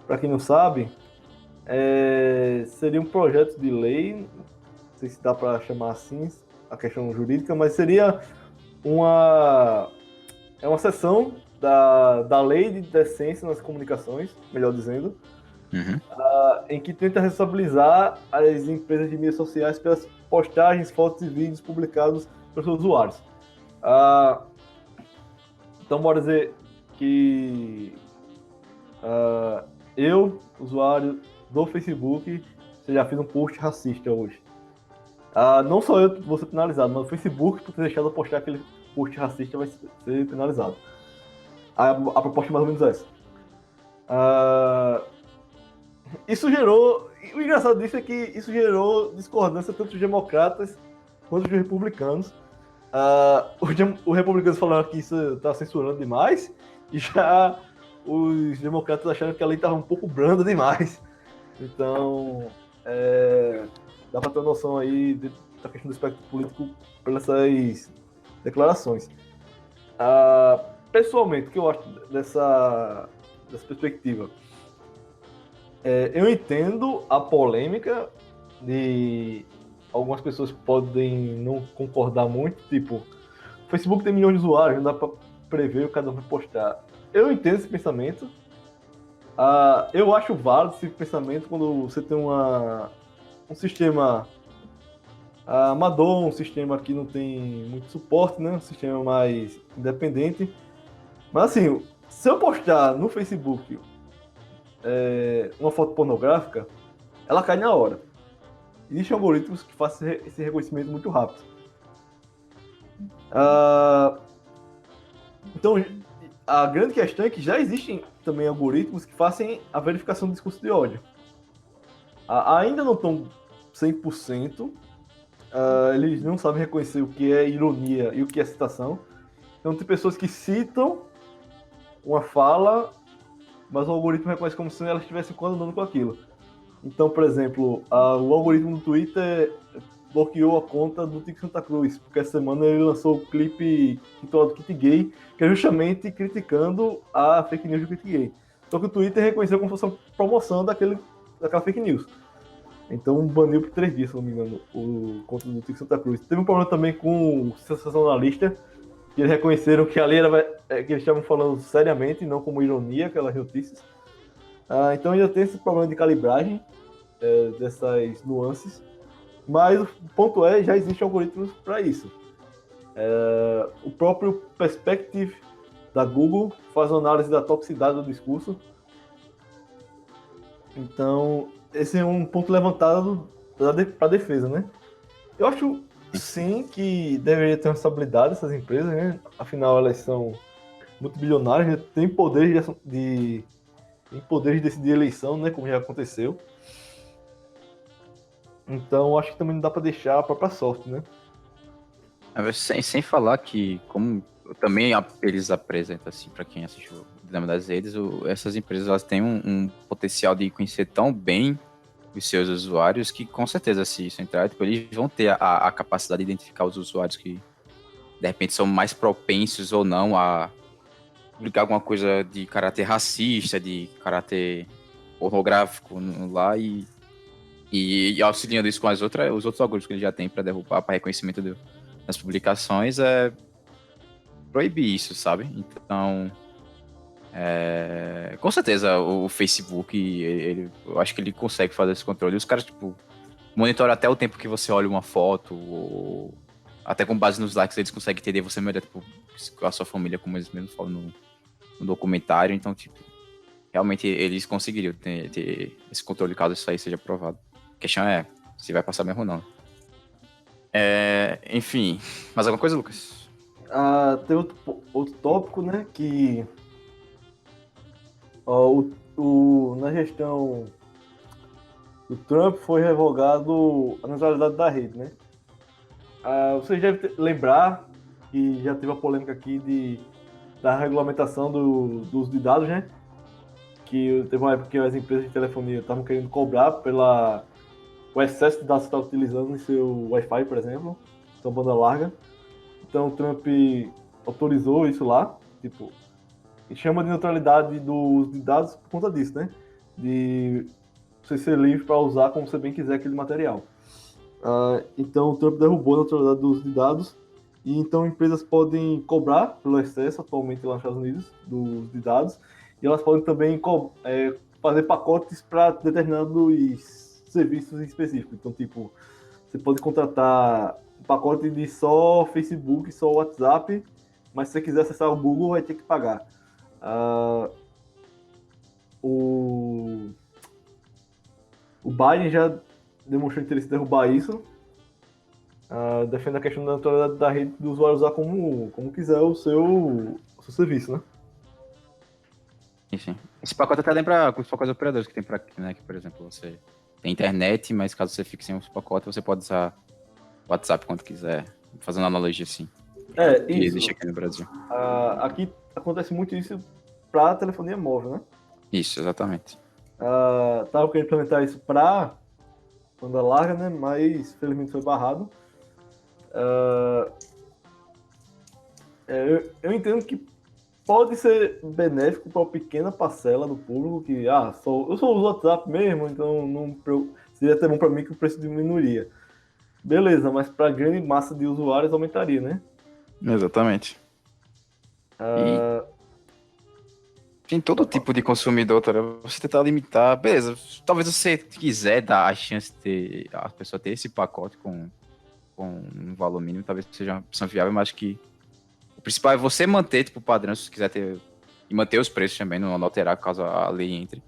para quem não sabe, seria um projeto de lei, não sei se dá para chamar assim a questão jurídica, mas seria uma seção da lei de decência nas comunicações, melhor dizendo, em que tenta responsabilizar as empresas de mídias sociais pelas postagens, fotos e vídeos publicados pelos seus usuários. Então, bora dizer que eu, usuário do Facebook, já fiz um post racista hoje. Não só eu vou ser penalizado, mas o Facebook, por ter deixado eu postar aquele post racista, vai ser penalizado. A proposta é mais ou menos essa. O engraçado disso é que isso gerou discordância tanto dos democratas quanto dos republicanos. Os republicanos falaram que isso está censurando demais, e já os democratas acharam que a lei estava um pouco branda demais. Então, dá para ter uma noção aí da questão do espectro político pelas declarações. Pessoalmente, o que eu acho dessa perspectiva? Eu entendo a polêmica de algumas pessoas que podem não concordar muito, tipo, o Facebook tem milhões de usuários, não dá para prever o que cada um vai postar. Eu entendo esse pensamento. Eu acho válido esse pensamento quando você tem um sistema amador, um sistema que não tem muito suporte, né? Um sistema mais independente. Mas assim, se eu postar no Facebook uma foto pornográfica, ela cai na hora. Existem algoritmos que fazem esse reconhecimento muito rápido. Então, a grande questão é que já existem também algoritmos que fazem a verificação do discurso de ódio. Ainda não estão 100%. Eles não sabem reconhecer o que é ironia e o que é citação. Então, tem pessoas que citam uma fala, mas o algoritmo reconhece como se elas estivessem concordando com aquilo. Então, por exemplo, o algoritmo do Twitter bloqueou a conta do Tic Santa Cruz, porque essa semana ele lançou o clipe intitulado Kit Gay, que é justamente criticando a fake news do Kit Gay. Só que o Twitter reconheceu como se fosse uma promoção daquela fake news. Então baniu por 3 dias, se não me engano, o conta do Tic Santa Cruz. Teve um problema também com o sensacionalista, que eles reconheceram que ali que eles estavam falando seriamente, não como ironia, aquelas notícias. Então ainda tem esse problema de calibragem dessas nuances. Mas o ponto já existem algoritmos para isso. O próprio Perspective da Google faz uma análise da toxicidade do discurso. Então, esse é um ponto levantado para a defesa, né? Eu acho, sim, que deveria ter uma responsabilidade essas empresas, né? Afinal, elas são multibilionários, né? Tem poderes tem poderes de decidir eleição, né? Como já aconteceu. Então, acho que também não dá para deixar a própria sorte, né? Mas sem falar que, como também eles apresentam, assim, para quem assistiu o Dilema das Redes, essas empresas elas têm um potencial de conhecer tão bem os seus usuários que, com certeza, se isso entrar, tipo, eles vão ter a capacidade de identificar os usuários que, de repente, são mais propensos ou não a publicar alguma coisa de caráter racista, de caráter pornográfico lá e auxiliando isso com os outros algoritmos que ele já tem para derrubar, para reconhecimento das publicações, proibir isso, sabe? Então, com certeza, o Facebook, eu acho que ele consegue fazer esse controle. Os caras, tipo, monitoram até o tempo que você olha uma foto, ou até com base nos likes eles conseguem entender você melhor, tipo, a sua família, como eles mesmos falam no documentário. Então, tipo, realmente eles conseguiriam ter esse controle caso isso aí seja aprovado. A questão é se vai passar mesmo ou não. Enfim, mais alguma coisa, Lucas? Tem outro tópico, né? Que ó, na gestão do Trump foi revogado a neutralidade da rede, né? Vocês devem lembrar que já teve a polêmica aqui da regulamentação do uso de dados, né? Que teve uma época que as empresas de telefonia estavam querendo cobrar o excesso de dados que está utilizando no seu Wi-Fi, por exemplo, sua banda larga. Então o Trump autorizou isso lá, tipo, e chama de neutralidade do uso de dados por conta disso, né? De você ser livre para usar como você bem quiser aquele material. Então o Trump derrubou a neutralidade do uso de dados e então empresas podem cobrar pelo excesso atualmente lá nos Estados Unidos do uso de dados e elas podem também fazer pacotes para determinados serviços específicos. Então, tipo, você pode contratar um pacote de só Facebook, só WhatsApp, mas se você quiser acessar o Google, vai ter que pagar. O Biden já demonstrou interesse em derrubar isso. Defende a questão da neutralidade da rede do usuário usar como quiser o seu serviço, né? Enfim. Esse pacote até lembra os pacotes operadores que tem por aqui, né? Que, por exemplo, você tem internet, mas caso você fique sem os pacotes, você pode usar o WhatsApp quando quiser. Fazendo analogia assim. Que Isso. existe aqui no Brasil. Aqui acontece muito isso para telefonia móvel, né? Isso, exatamente. Tava querendo implementar isso para banda larga, né? Mas felizmente foi barrado. Eu entendo que pode ser benéfico para uma pequena parcela do público que, eu só uso o WhatsApp mesmo, então seria até bom para mim que o preço diminuiria. Beleza, mas para a grande massa de usuários aumentaria, né? Exatamente. E tem todo tipo de consumidor, tá? Você tentar limitar, beleza. Talvez você quiser dar a chance de a pessoa ter esse pacote com um valor mínimo, talvez seja uma opção viável, mas acho que o principal é você manter, tipo, o padrão, se você quiser ter. E manter os preços também, não alterar caso a lei entre.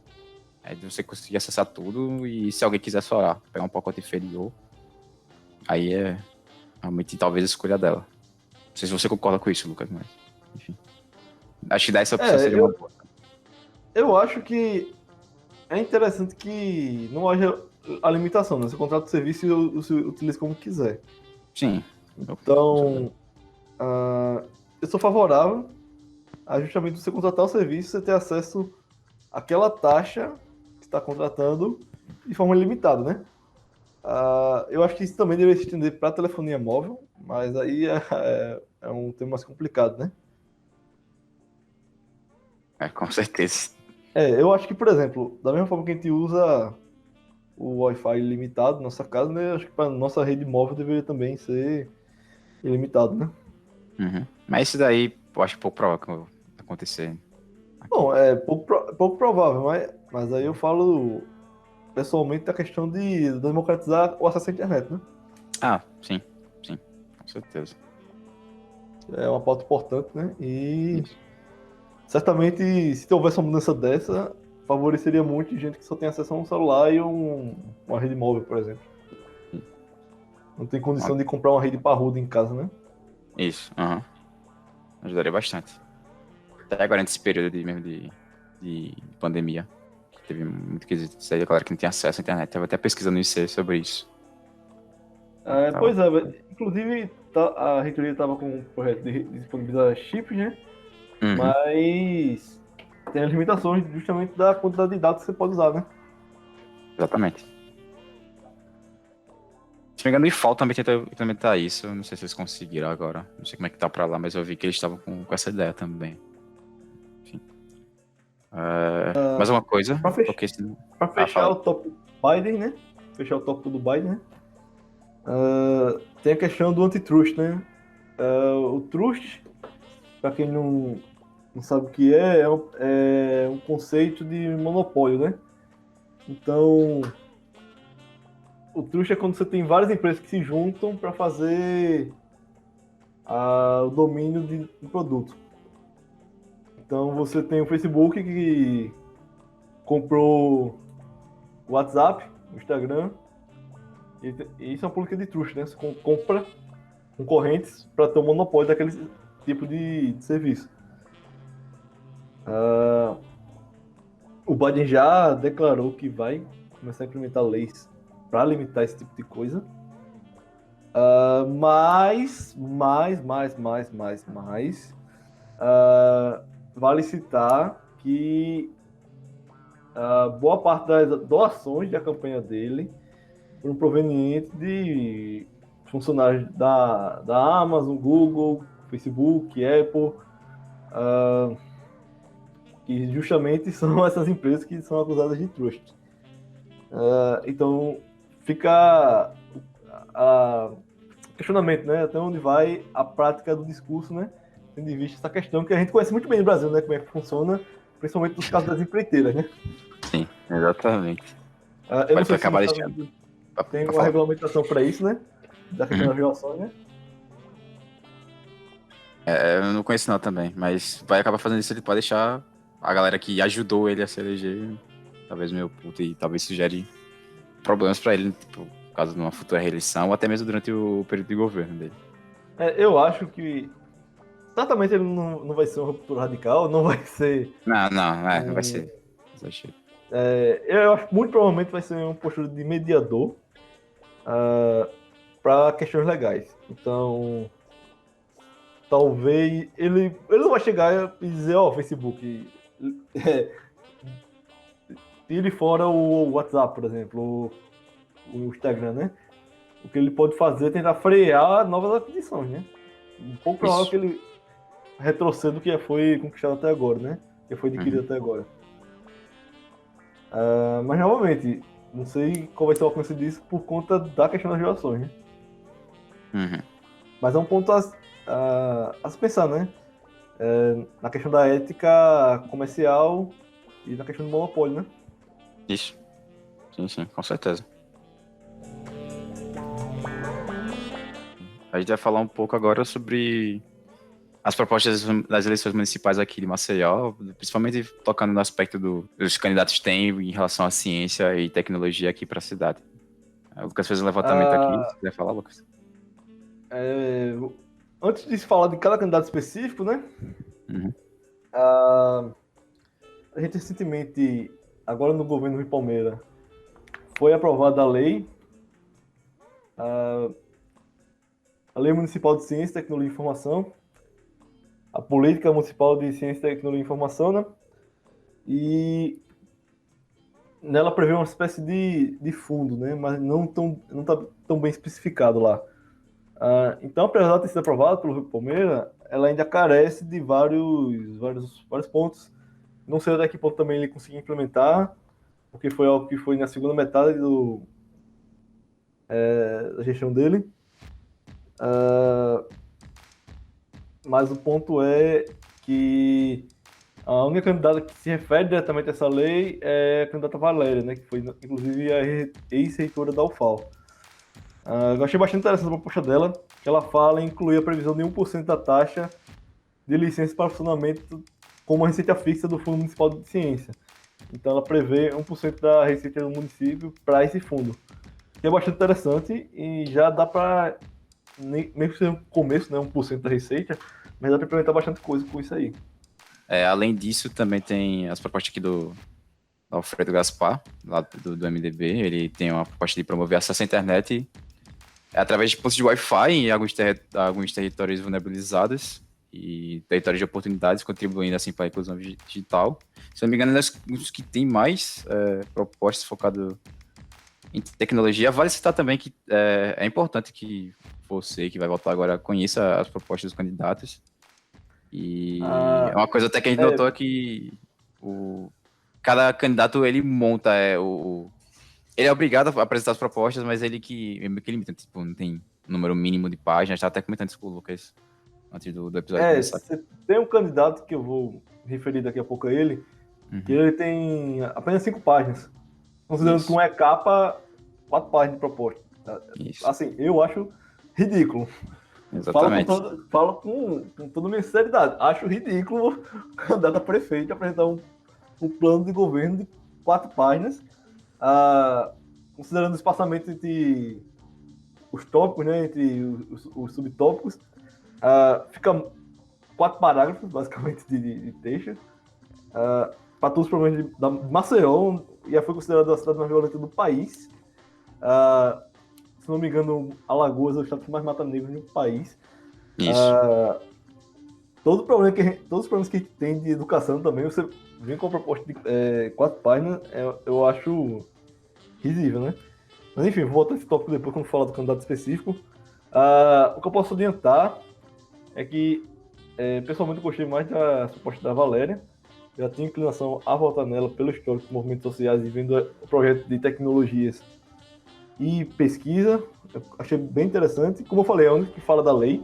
É de você conseguir acessar tudo e se alguém quiser só pegar um pacote inferior, aí é realmente talvez a escolha dela. Não sei se você concorda com isso, Lucas, mas enfim. Acho que dar essa opção seria uma boa. Eu acho que é interessante que não haja a limitação, né? Você contrata o serviço e você utiliza como quiser. Sim. Então, eu sou favorável a justamente você contratar o serviço e você ter acesso àquela taxa que está contratando de forma ilimitada, né? Eu acho que isso também deveria se estender para a telefonia móvel, mas aí é um tema mais complicado, né? Com certeza. Eu acho que, por exemplo, da mesma forma que a gente usa o Wi-Fi ilimitado na nossa casa, né? Acho que para nossa rede móvel deveria também ser ilimitado, né? Uhum. Mas isso daí, eu acho pouco provável que acontecer aqui. Bom, é pouco provável, mas aí eu falo pessoalmente da questão de democratizar o acesso à internet, né? Sim, com certeza. É uma pauta importante, né? E Isso. certamente, se houvesse uma mudança dessa, favoreceria muito gente que só tem acesso a um celular e uma rede móvel, por exemplo. Não tem condição de comprar uma rede parruda em casa, né? Isso, ajudaria bastante. Até agora, nesse período mesmo de pandemia, que teve muito quesito. Isso aí, a galera que não tinha acesso à internet. Tava até pesquisando no IC sobre isso. Tava. Pois é, inclusive a reitoria estava com um projeto de disponibilizar chips, né? Uhum, Mas tem as limitações justamente da quantidade de dados que você pode usar, né? exatamente. Se não me engano, o IFAL também tenta implementar isso. Eu não sei se eles conseguiram agora. Não sei como é que tá pra lá, mas eu vi que eles estavam com essa ideia também. Enfim. Mais uma coisa? Para fechar, Porque senão... pra Ah, fechar fala o tópico do Biden, né? Fechar o tópico do Biden, né? Tem a questão do antitrust, né? O trust, para quem não sabe o que é um conceito de monopólio, né? Então, o trust é quando você tem várias empresas que se juntam para fazer o domínio de um produto. Então, você tem o Facebook que comprou o WhatsApp, o Instagram, e isso é uma política de trust, né? Você compra concorrentes para ter um monopólio daquele tipo de serviço. O Biden já declarou que vai começar a implementar leis para limitar esse tipo de coisa. Mas, vale citar que boa parte das doações da campanha dele foram provenientes de funcionários da Amazon, Google, Facebook, Apple, que justamente são essas empresas que são acusadas de trust. Então, fica questionamento, né? Até onde vai a prática do discurso, né? Tendo em vista essa questão que a gente conhece muito bem no Brasil, né? Como é que funciona, principalmente nos casos das empreiteiras, né? sim, exatamente. Eu não Pode sei se nos acabar Estados deixando. Unidos tem Pra uma falar. regulamentação para isso, né? Da questão Uhum. das violações, né? Eu não conheço não também, mas vai acabar fazendo isso, ele pode deixar a galera que ajudou ele a se eleger, talvez meio puto, e talvez isso gere problemas pra ele, tipo, por causa de uma futura reeleição, ou até mesmo durante o período de governo dele. Eu acho que certamente ele não vai ser uma ruptura radical, não vai ser. Não vai ser. Exagero. Eu acho que muito provavelmente vai ser uma postura de mediador para questões legais. Então, talvez ele não vai chegar e dizer, Facebook, tire fora o WhatsApp, por exemplo, o Instagram, né? O que ele pode fazer é tentar frear novas aquisições, né? Um pouco provável Isso. que ele retroceda o que foi conquistado até agora, né? Que foi adquirido até agora. Mas, novamente, não sei qual vai ser o alcance disso por conta da questão das relações, né? Uhum. Mas é um ponto a se pensar, né? Na questão da ética comercial e na questão do monopólio, né? Isso. Sim, com certeza. A gente vai falar um pouco agora sobre as propostas das eleições municipais aqui de Maceió, principalmente tocando no aspecto dos candidatos têm em relação à ciência e tecnologia aqui para a cidade. O Lucas fez um levantamento aqui, Ah, se quiser falar, Lucas. Antes de se falar de cada candidato específico, né? Uhum. A gente recentemente, agora no governo Rui Palmeira, foi aprovada a Lei Municipal de Ciência, Tecnologia e Informação, a Política Municipal de Ciência, Tecnologia e Informação, né? E nela prevê uma espécie de fundo, né? Mas não está tão bem especificado lá. Então, apesar de ter sido aprovada pelo Rio Palmeira, ela ainda carece de vários pontos. Não sei até que ponto também ele conseguiu implementar, porque foi algo que foi na segunda metade da gestão dele. Mas o ponto é que a única candidata que se refere diretamente a essa lei é a candidata Valéria, né, que foi inclusive a ex-reitora da UFAL. Eu achei bastante interessante a proposta dela, que ela fala em incluir a previsão de 1% da taxa de licença para funcionamento como receita fixa do Fundo Municipal de Ciência. Então ela prevê 1% da receita do município para esse fundo, que é bastante interessante e já dá para, mesmo que seja um começo, né, 1% da receita, mas dá para implementar bastante coisa com isso aí. Além disso, também tem as propostas aqui do Alfredo Gaspar, lá do MDB. Ele tem uma proposta de promover acesso à internet através de pontos de Wi-Fi em alguns territórios vulnerabilizados e territórios de oportunidades, contribuindo assim para a inclusão digital. Se não me engano, é um dos que tem mais propostas focadas em tecnologia. Vale citar também que é importante que você, que vai votar agora, conheça as propostas dos candidatos. E é uma coisa até que a gente notou que cada candidato, ele monta ele é obrigado a apresentar as propostas, mas ele que limita, tipo, não tem número mínimo de páginas. Tá até comentando isso com o Lucas antes do episódio começar. Você tem um candidato que eu vou referir daqui a pouco a ele, que ele tem apenas 5 páginas, considerando que um é capa, 4 páginas de proposta. Isso. Assim, eu acho ridículo. Exatamente. Falo com toda a minha sinceridade. Acho ridículo o candidato a prefeito apresentar um plano de governo de 4 páginas, considerando o espaçamento entre os tópicos, né, entre os subtópicos. Fica 4 parágrafos, basicamente, de texto. Para todos os problemas de Maceió, já foi considerada a cidade mais violenta do país. Se não me engano, Alagoas é o estado que mais mata negros no país. Isso. Todos os problemas que a gente tem de educação também, você vem com a proposta de 4 páginas, eu acho risível, né? Mas enfim, vou voltar a esse tópico depois quando falar do candidato específico. O que eu posso adiantar é que, pessoalmente, eu gostei mais da proposta da Valéria. Já tinha inclinação a votar nela pelo histórico dos movimentos sociais e vendo o projeto de tecnologias e pesquisa. Eu achei bem interessante. Como eu falei, é a única que fala da lei.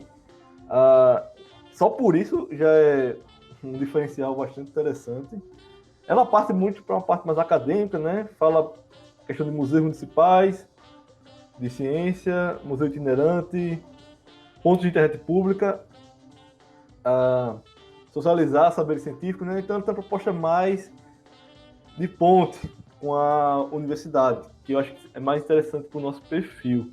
Só por isso já é um diferencial bastante interessante. Ela parte muito para uma parte mais acadêmica, né? Fala questão de museus municipais, de ciência, museu itinerante, pontos de internet pública, socializar saberes científicos, né? Então ela tem uma proposta mais de ponte com a universidade, que eu acho que é mais interessante para o nosso perfil.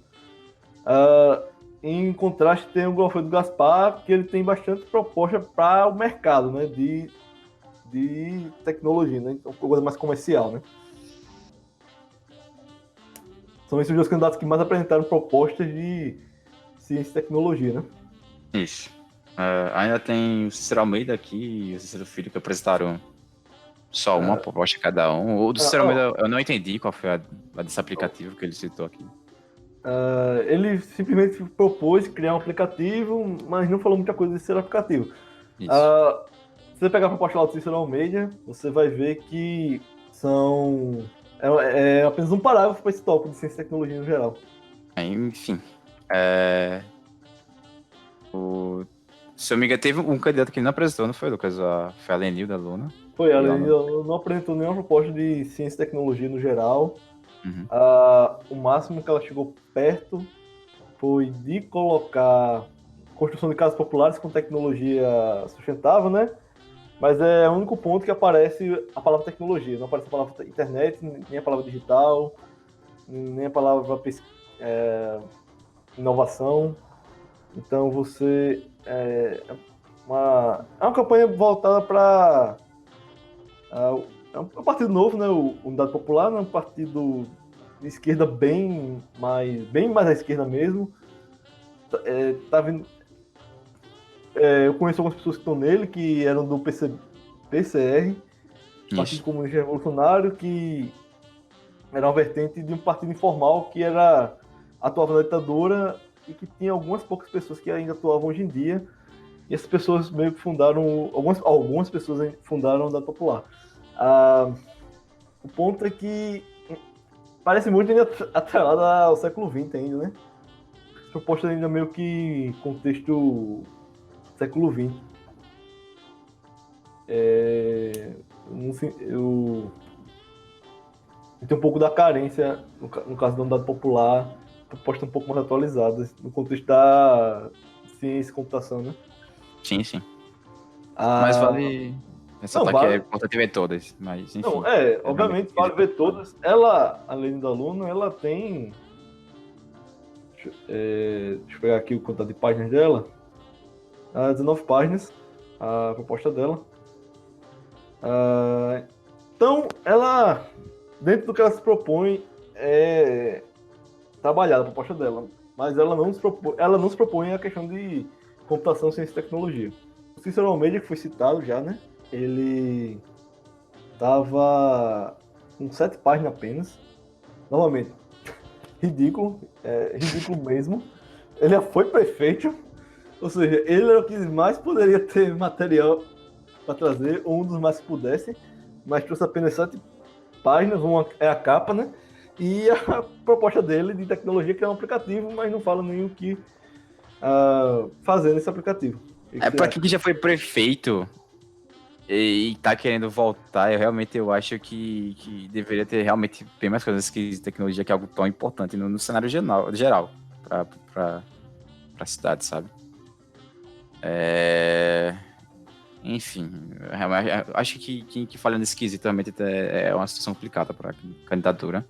Em contraste, tem o Alfredo Gaspar, que ele tem bastante proposta para o mercado, né, de tecnologia, né? Então, coisa mais comercial, né? São esses dois candidatos que mais apresentaram propostas de ciência e tecnologia, né? Isso. Ainda tem o Cícero Almeida aqui e o Cícero Filho, que apresentaram só uma proposta cada um. O do Cícero Almeida, eu não entendi qual foi a desse aplicativo que ele citou aqui. Ele simplesmente propôs criar um aplicativo, mas não falou muita coisa desse aplicativo. Se você pegar a proposta lá do Cícero Almeida, você vai ver que é apenas um parágrafo para esse tópico de ciência e tecnologia no geral. Enfim. Se eu me engano, teve um candidato que não apresentou, não foi, Lucas? Foi a Lenil da Luna. Foi, a Lenil não apresentou nenhuma proposta de ciência e tecnologia no geral. O máximo que ela chegou perto foi de colocar construção de casas populares com tecnologia sustentável, né? Mas é o único ponto que aparece a palavra tecnologia. Não aparece a palavra internet, nem a palavra digital, nem a palavra inovação. Então você... É uma campanha voltada para... É um partido novo, né? O Unidade Popular, né? Um partido de esquerda bem mais à esquerda mesmo. Eu conheço algumas pessoas que estão nele, que eram do PCR, Partido Comunista Revolucionário, que era uma vertente de um partido informal que atuava na ditadura e que tinha algumas poucas pessoas que ainda atuavam hoje em dia. E essas pessoas meio que fundaram... Algumas pessoas fundaram a Unidade Popular. O ponto é que parece muito ainda atrelada ao século XX ainda, né? Proposta ainda meio que contexto século XX. Eu tenho um pouco da carência, no caso da Unidade Popular, proposta um pouco mais atualizada, no contexto da ciência e computação, né? Sim. Mas vale ressaltar que é importante ver todas, mas enfim. Não, obviamente vale ver todas. Ela, além da Luna, ela tem... Deixa eu pegar aqui o quantidade de páginas dela. 19 páginas, a proposta dela. Então, ela, dentro do que ela se propõe, é trabalhar a proposta dela, mas ela não se propõe a questão de computação, ciência e tecnologia. O Cícero Almeida, que foi citado já, né? Ele tava com 7 páginas apenas. Novamente, ridículo, ridículo mesmo. Ele já foi prefeito, ou seja, ele era o que mais poderia ter material para trazer, ou um dos mais que pudesse, mas trouxe apenas 7 páginas, uma é a capa, né? E a proposta dele de tecnologia que é um aplicativo, mas não fala nem o que fazer nesse aplicativo. É pra quem já foi prefeito e tá querendo voltar, eu acho que deveria ter realmente bem mais coisas que tecnologia, que é algo tão importante no cenário geral pra cidade, sabe? Enfim, acho que falha nesse quesito realmente é uma situação complicada para candidatura.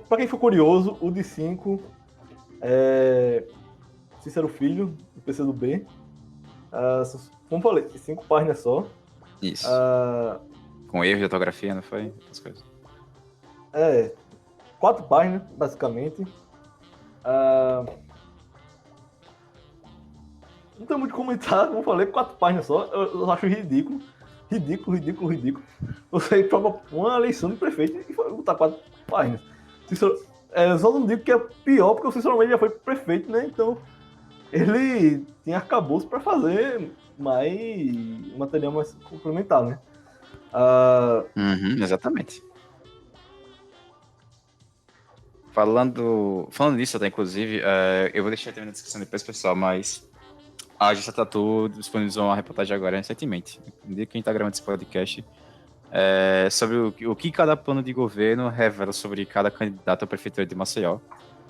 Para quem for curioso, o de 5 é Cícero Filho, do PCdoB. Como falei, 5 páginas só. Isso. Com erro de ortografia, não foi? As coisas. 4 páginas, basicamente. Não tem muito comentar, como eu falei, 4 páginas só. Eu acho ridículo. Ridículo. Você troca uma eleição de prefeito e botar 4 páginas. Só não digo que é pior, porque o Cícero Almeida já foi prefeito, né? Então, ele tinha arcabouço para fazer material mais complementar, né? Exatamente. Falando disso até, inclusive, eu vou deixar também na descrição depois, pessoal, mas a Justa Tatu disponibilizou uma reportagem agora recentemente, no dia que a gente tá gravando esse podcast, sobre o que cada plano de governo revela sobre cada candidato à prefeitura de Maceió.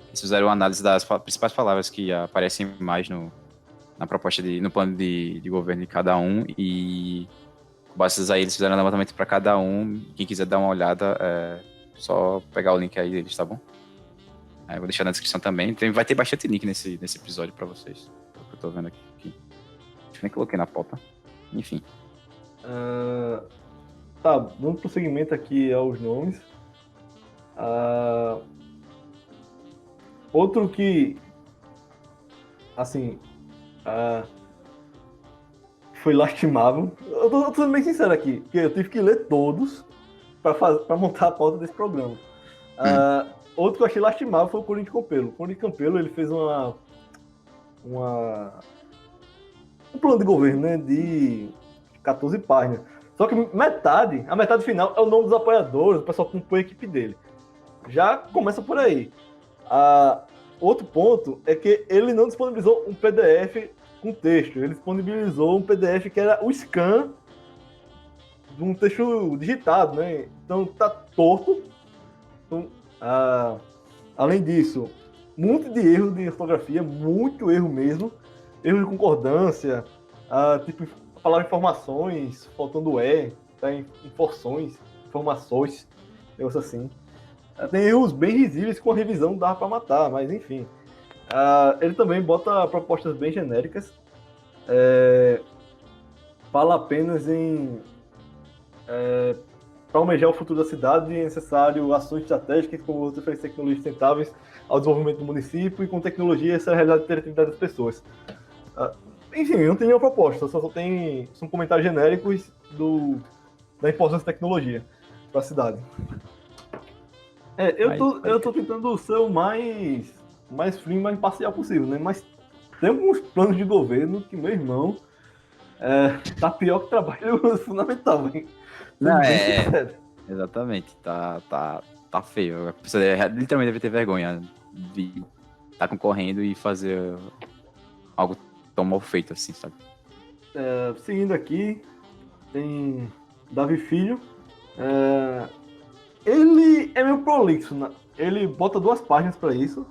Eles fizeram uma análise das principais palavras que aparecem mais na proposta no plano de governo de cada um, e bases aí eles fizeram um levantamento para cada um. Quem quiser dar uma olhada, só pegar o link aí deles, tá bom? Eu vou deixar na descrição também. Vai ter bastante link nesse episódio para vocês, é o que eu tô vendo aqui. Acho que nem coloquei na pauta. Enfim. Tá, dando prosseguimento aqui aos nomes. Outro que, assim, foi lastimável. Eu tô sendo bem sincero aqui, porque eu tive que ler todos para montar a pauta desse programa. Outro que eu achei lastimável foi o Corinthians Campelo. O Corinthians Campelo, ele fez um plano de governo, né, de 14 páginas. Só que a metade final é o nome dos apoiadores, o pessoal que compõe a equipe dele. Já começa por aí. Outro ponto é que ele não disponibilizou um PDF com texto, ele disponibilizou um PDF que era o scan de um texto digitado, né? Então tá torto. Então, além disso, um monte de erro de ortografia, muito erro mesmo, erro de concordância, tipo a palavra informações, faltando tá em informações, negócio assim. Tem erros bem risíveis com a revisão dava para matar, mas enfim. Ele também bota propostas bem genéricas. Fala apenas em para almejar o futuro da cidade é necessário ações estratégicas como oferecer tecnologias sustentáveis ao desenvolvimento do município, e com tecnologia essa é a realidade da interatividade das pessoas. Enfim, não tem nenhuma proposta, são comentários genéricos da importância da tecnologia para a cidade. Eu tô tentando ser o mais frio e mais imparcial possível, né? Mas tem alguns planos de governo que, meu irmão, tá pior que trabalho fundamental, hein? Não, exatamente, tá feio. A pessoa literalmente deve ter vergonha de estar concorrendo e fazer algo tão mal feito assim, sabe? Seguindo aqui, tem Davi Filho. Ele é meio prolixo, né? Ele bota 2 páginas para isso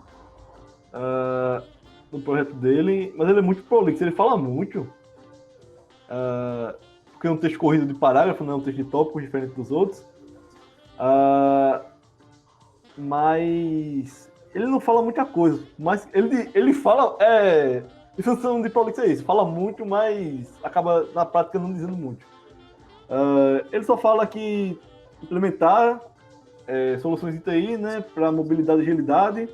no projeto dele, mas ele é muito prolixo, ele fala muito, porque é um texto corrido de parágrafo, não é um texto de tópicos diferente dos outros, mas ele não fala muita coisa, mas ele fala Discussão de Prolix é isso, fala muito, mas acaba na prática não dizendo muito. Ele só fala que implementar soluções de TI, né, para mobilidade e agilidade,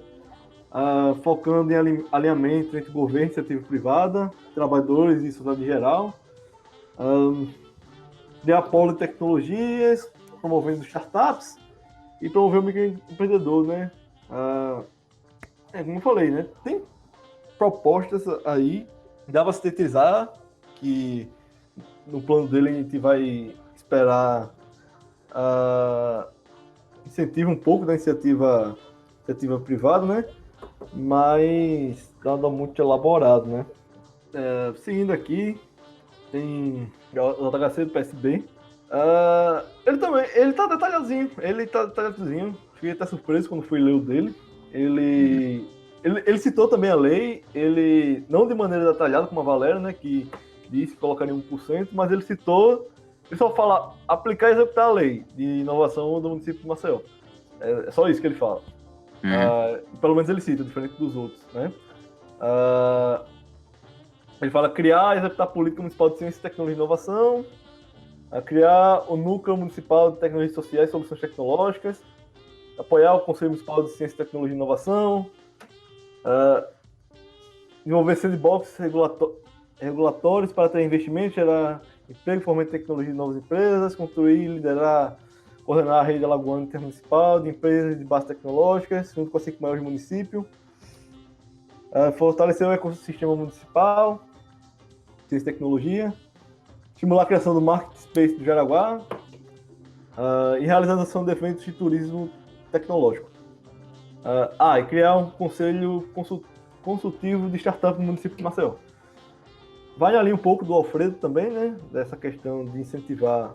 focando em alinhamento entre governo, iniciativa privada, trabalhadores e sociedade em geral, criar polo de tecnologias, promovendo startups e promover o microempreendedor, né? Como eu falei, né? Tem propostas aí, dá para sintetizar que no plano dele a gente vai esperar incentivo um pouco da iniciativa privada, né? Mas nada muito elaborado, né? Seguindo aqui, tem o JHC do PSB. Ele tá detalhadinho. Fiquei até surpreso quando fui ler o dele. Ele citou também a lei, ele não de maneira detalhada como a Valéria, né, que disse que colocaria 1%, mas ele citou, ele só fala aplicar e executar a lei de inovação do município de Maceió. É só isso que ele fala. Pelo menos ele cita, diferente dos outros, né? Ele fala criar e executar a política municipal de ciência, tecnologia e inovação, criar o núcleo municipal de tecnologias sociais e soluções tecnológicas, apoiar o Conselho Municipal de Ciência, Tecnologia e Inovação, desenvolver sandbox regulatórios para ter investimento, gerar emprego, fomento de tecnologia de novas empresas, construir, liderar, coordenar a rede alagoana intermunicipal de empresas de base tecnológicas, junto com as 5 maiores do município, fortalecer o ecossistema municipal, ciência e tecnologia, estimular a criação do Marketplace do Jaraguá e realização de eventos de turismo tecnológico. E criar um conselho consultivo de startup no município de Maceió. Vai ali um pouco do Alfredo também, né? Dessa questão de incentivar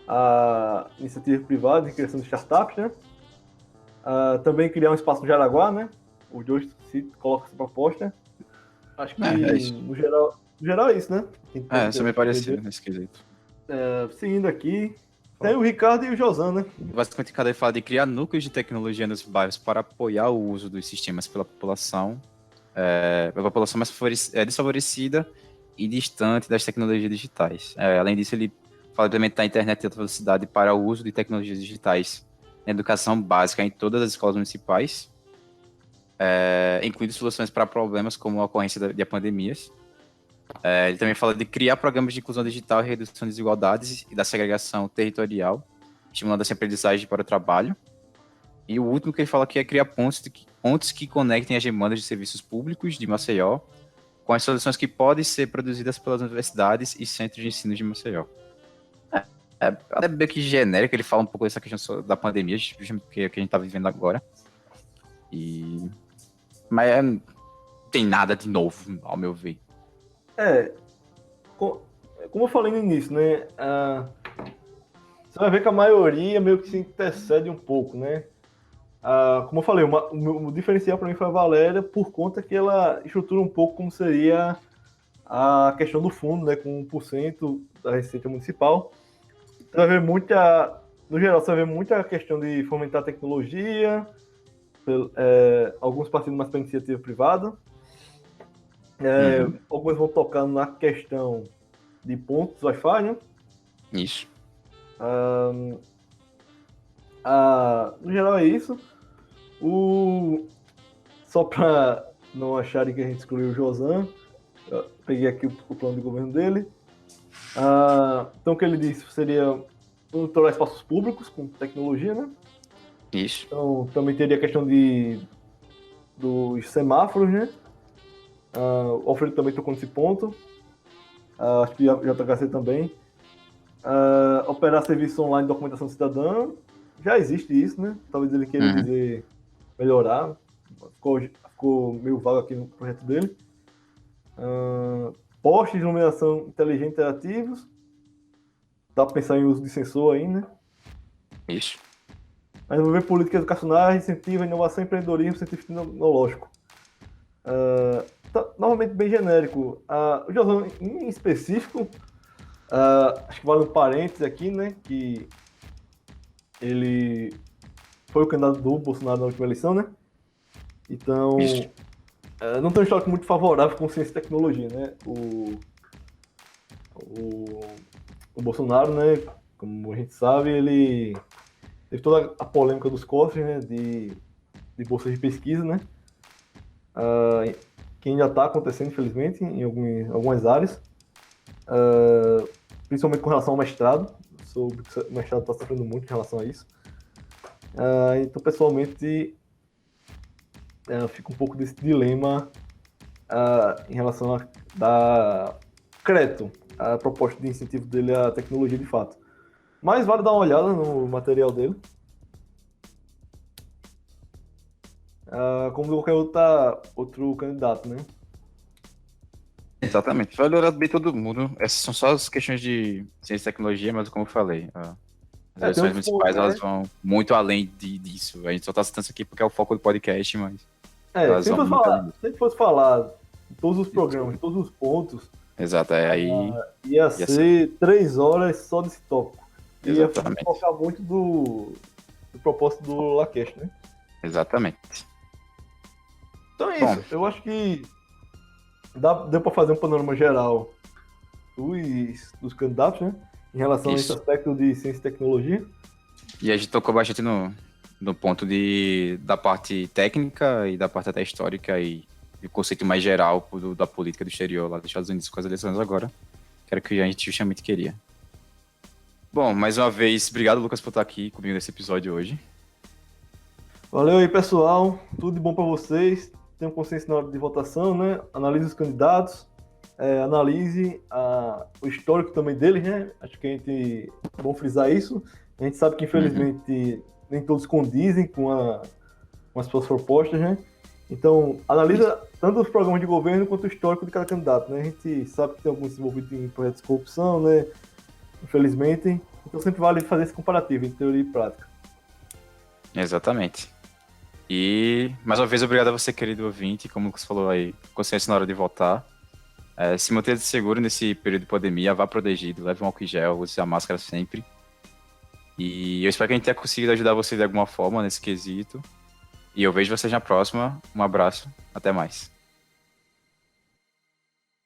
a iniciativa privada de criação de startups, né? Também criar um espaço no Jaraguá, né? Os dois colocam essa proposta. Acho que no geral é isso, né? Isso me parecido nesse quesito. Seguindo aqui, tem o Ricardo e o Josan, né? Basicamente, cada fala de criar núcleos de tecnologia nos bairros para apoiar o uso dos sistemas pela população mais desfavorecida e distante das tecnologias digitais. Além disso, ele fala de implementar a internet de alta velocidade para o uso de tecnologias digitais na educação básica em todas as escolas municipais, incluindo soluções para problemas como a ocorrência de pandemias. Ele também fala de criar programas de inclusão digital e redução de desigualdades e da segregação territorial, estimulando essa aprendizagem para o trabalho. E o último que ele fala aqui é criar pontes que conectem as demandas de serviços públicos de Maceió com as soluções que podem ser produzidas pelas universidades e centros de ensino de Maceió. Até bem que genérico, ele fala um pouco dessa questão da pandemia, justamente que a gente está vivendo agora. Mas não tem nada de novo, ao meu ver. Como eu falei no início, né? Você vai ver que a maioria meio que se intercede um pouco, né? Como eu falei, o diferencial para mim foi a Valéria, por conta que ela estrutura um pouco como seria a questão do fundo, né? Com 1% da receita municipal. Você vai ver no geral, você vai ver muita questão de fomentar a tecnologia, alguns partindo mais para iniciativa privada. Alguns vão tocando na questão de pontos Wi-Fi, né? Isso. No geral é isso. Só para não acharem que a gente excluiu o Josan, eu peguei aqui o plano de governo dele. Então o que ele disse seria monitorar espaços públicos com tecnologia, né? Isso. Então também teria a questão dos semáforos, né? O Alfredo também tocou nesse ponto. Acho que a JHC também. Operar serviço online de documentação cidadã. Já existe isso, né? Talvez ele queira dizer melhorar. Ficou meio vago aqui no projeto dele. Postes de iluminação inteligente interativos. Dá para pensar em uso de sensor aí, né? Isso. Desenvolver políticas educacionais, incentiva a inovação, empreendedorismo, científico e tecnológico. Novamente bem genérico. O Josan, em específico, acho que vale um parênteses aqui, né? Que ele foi o candidato do Bolsonaro na última eleição, né? Então, não tem um histórico muito favorável com ciência e tecnologia, né? O, o Bolsonaro, né, como a gente sabe, ele teve toda a polêmica dos cofres, né, de bolsas de pesquisa, né, que ainda está acontecendo, infelizmente, em algumas áreas, principalmente com relação ao mestrado. Soube que o mestrado está sofrendo muito em relação a isso. Então, pessoalmente, fica um pouco desse dilema em relação a dar crédito à proposta de incentivo dele à tecnologia de fato. Mas vale dar uma olhada no material dele. Como qualquer outro candidato, né? Exatamente. Vai melhorar bem todo mundo. Essas são só as questões de ciência e tecnologia, mas como eu falei, as eleições municipais, elas vão muito além disso. A gente só está citando isso aqui porque é o foco do podcast, mas elas vão muito além disso. Se fosse falar em todos os programas, em todos os pontos, exato, aí ia ser 3 horas só desse tópico. Exatamente. Ia focar muito do propósito do LaCast, né? Exatamente. Então é isso. Eu acho que deu para fazer um panorama geral dos candidatos, né? Em relação a esse aspecto de ciência e tecnologia. E a gente tocou bastante no ponto da parte técnica e da parte até histórica e o conceito mais geral da política do exterior lá dos Estados Unidos com as eleições agora, que era o que a gente justamente queria. Bom, mais uma vez, obrigado, Lucas, por estar aqui comigo nesse episódio hoje. Valeu aí, pessoal. Tudo de bom para vocês. Tenham consciência na hora de votação, né? Analise os candidatos, analise o histórico também deles, né? Acho que é bom frisar isso. A gente sabe que, infelizmente, nem todos condizem com as suas propostas, né? Então, analisa tanto os programas de governo quanto o histórico de cada candidato, né? A gente sabe que tem alguns envolvidos em projetos de corrupção, né? Infelizmente. Então, sempre vale fazer esse comparativo entre teoria e prática. Exatamente. E, mais uma vez, obrigado a você, querido ouvinte. Como você falou aí, consciência na hora de votar. Se manter seguro nesse período de pandemia, vá protegido, leve um álcool em gel, use a máscara sempre. E eu espero que a gente tenha conseguido ajudar você de alguma forma nesse quesito. E eu vejo vocês na próxima. Um abraço, até mais.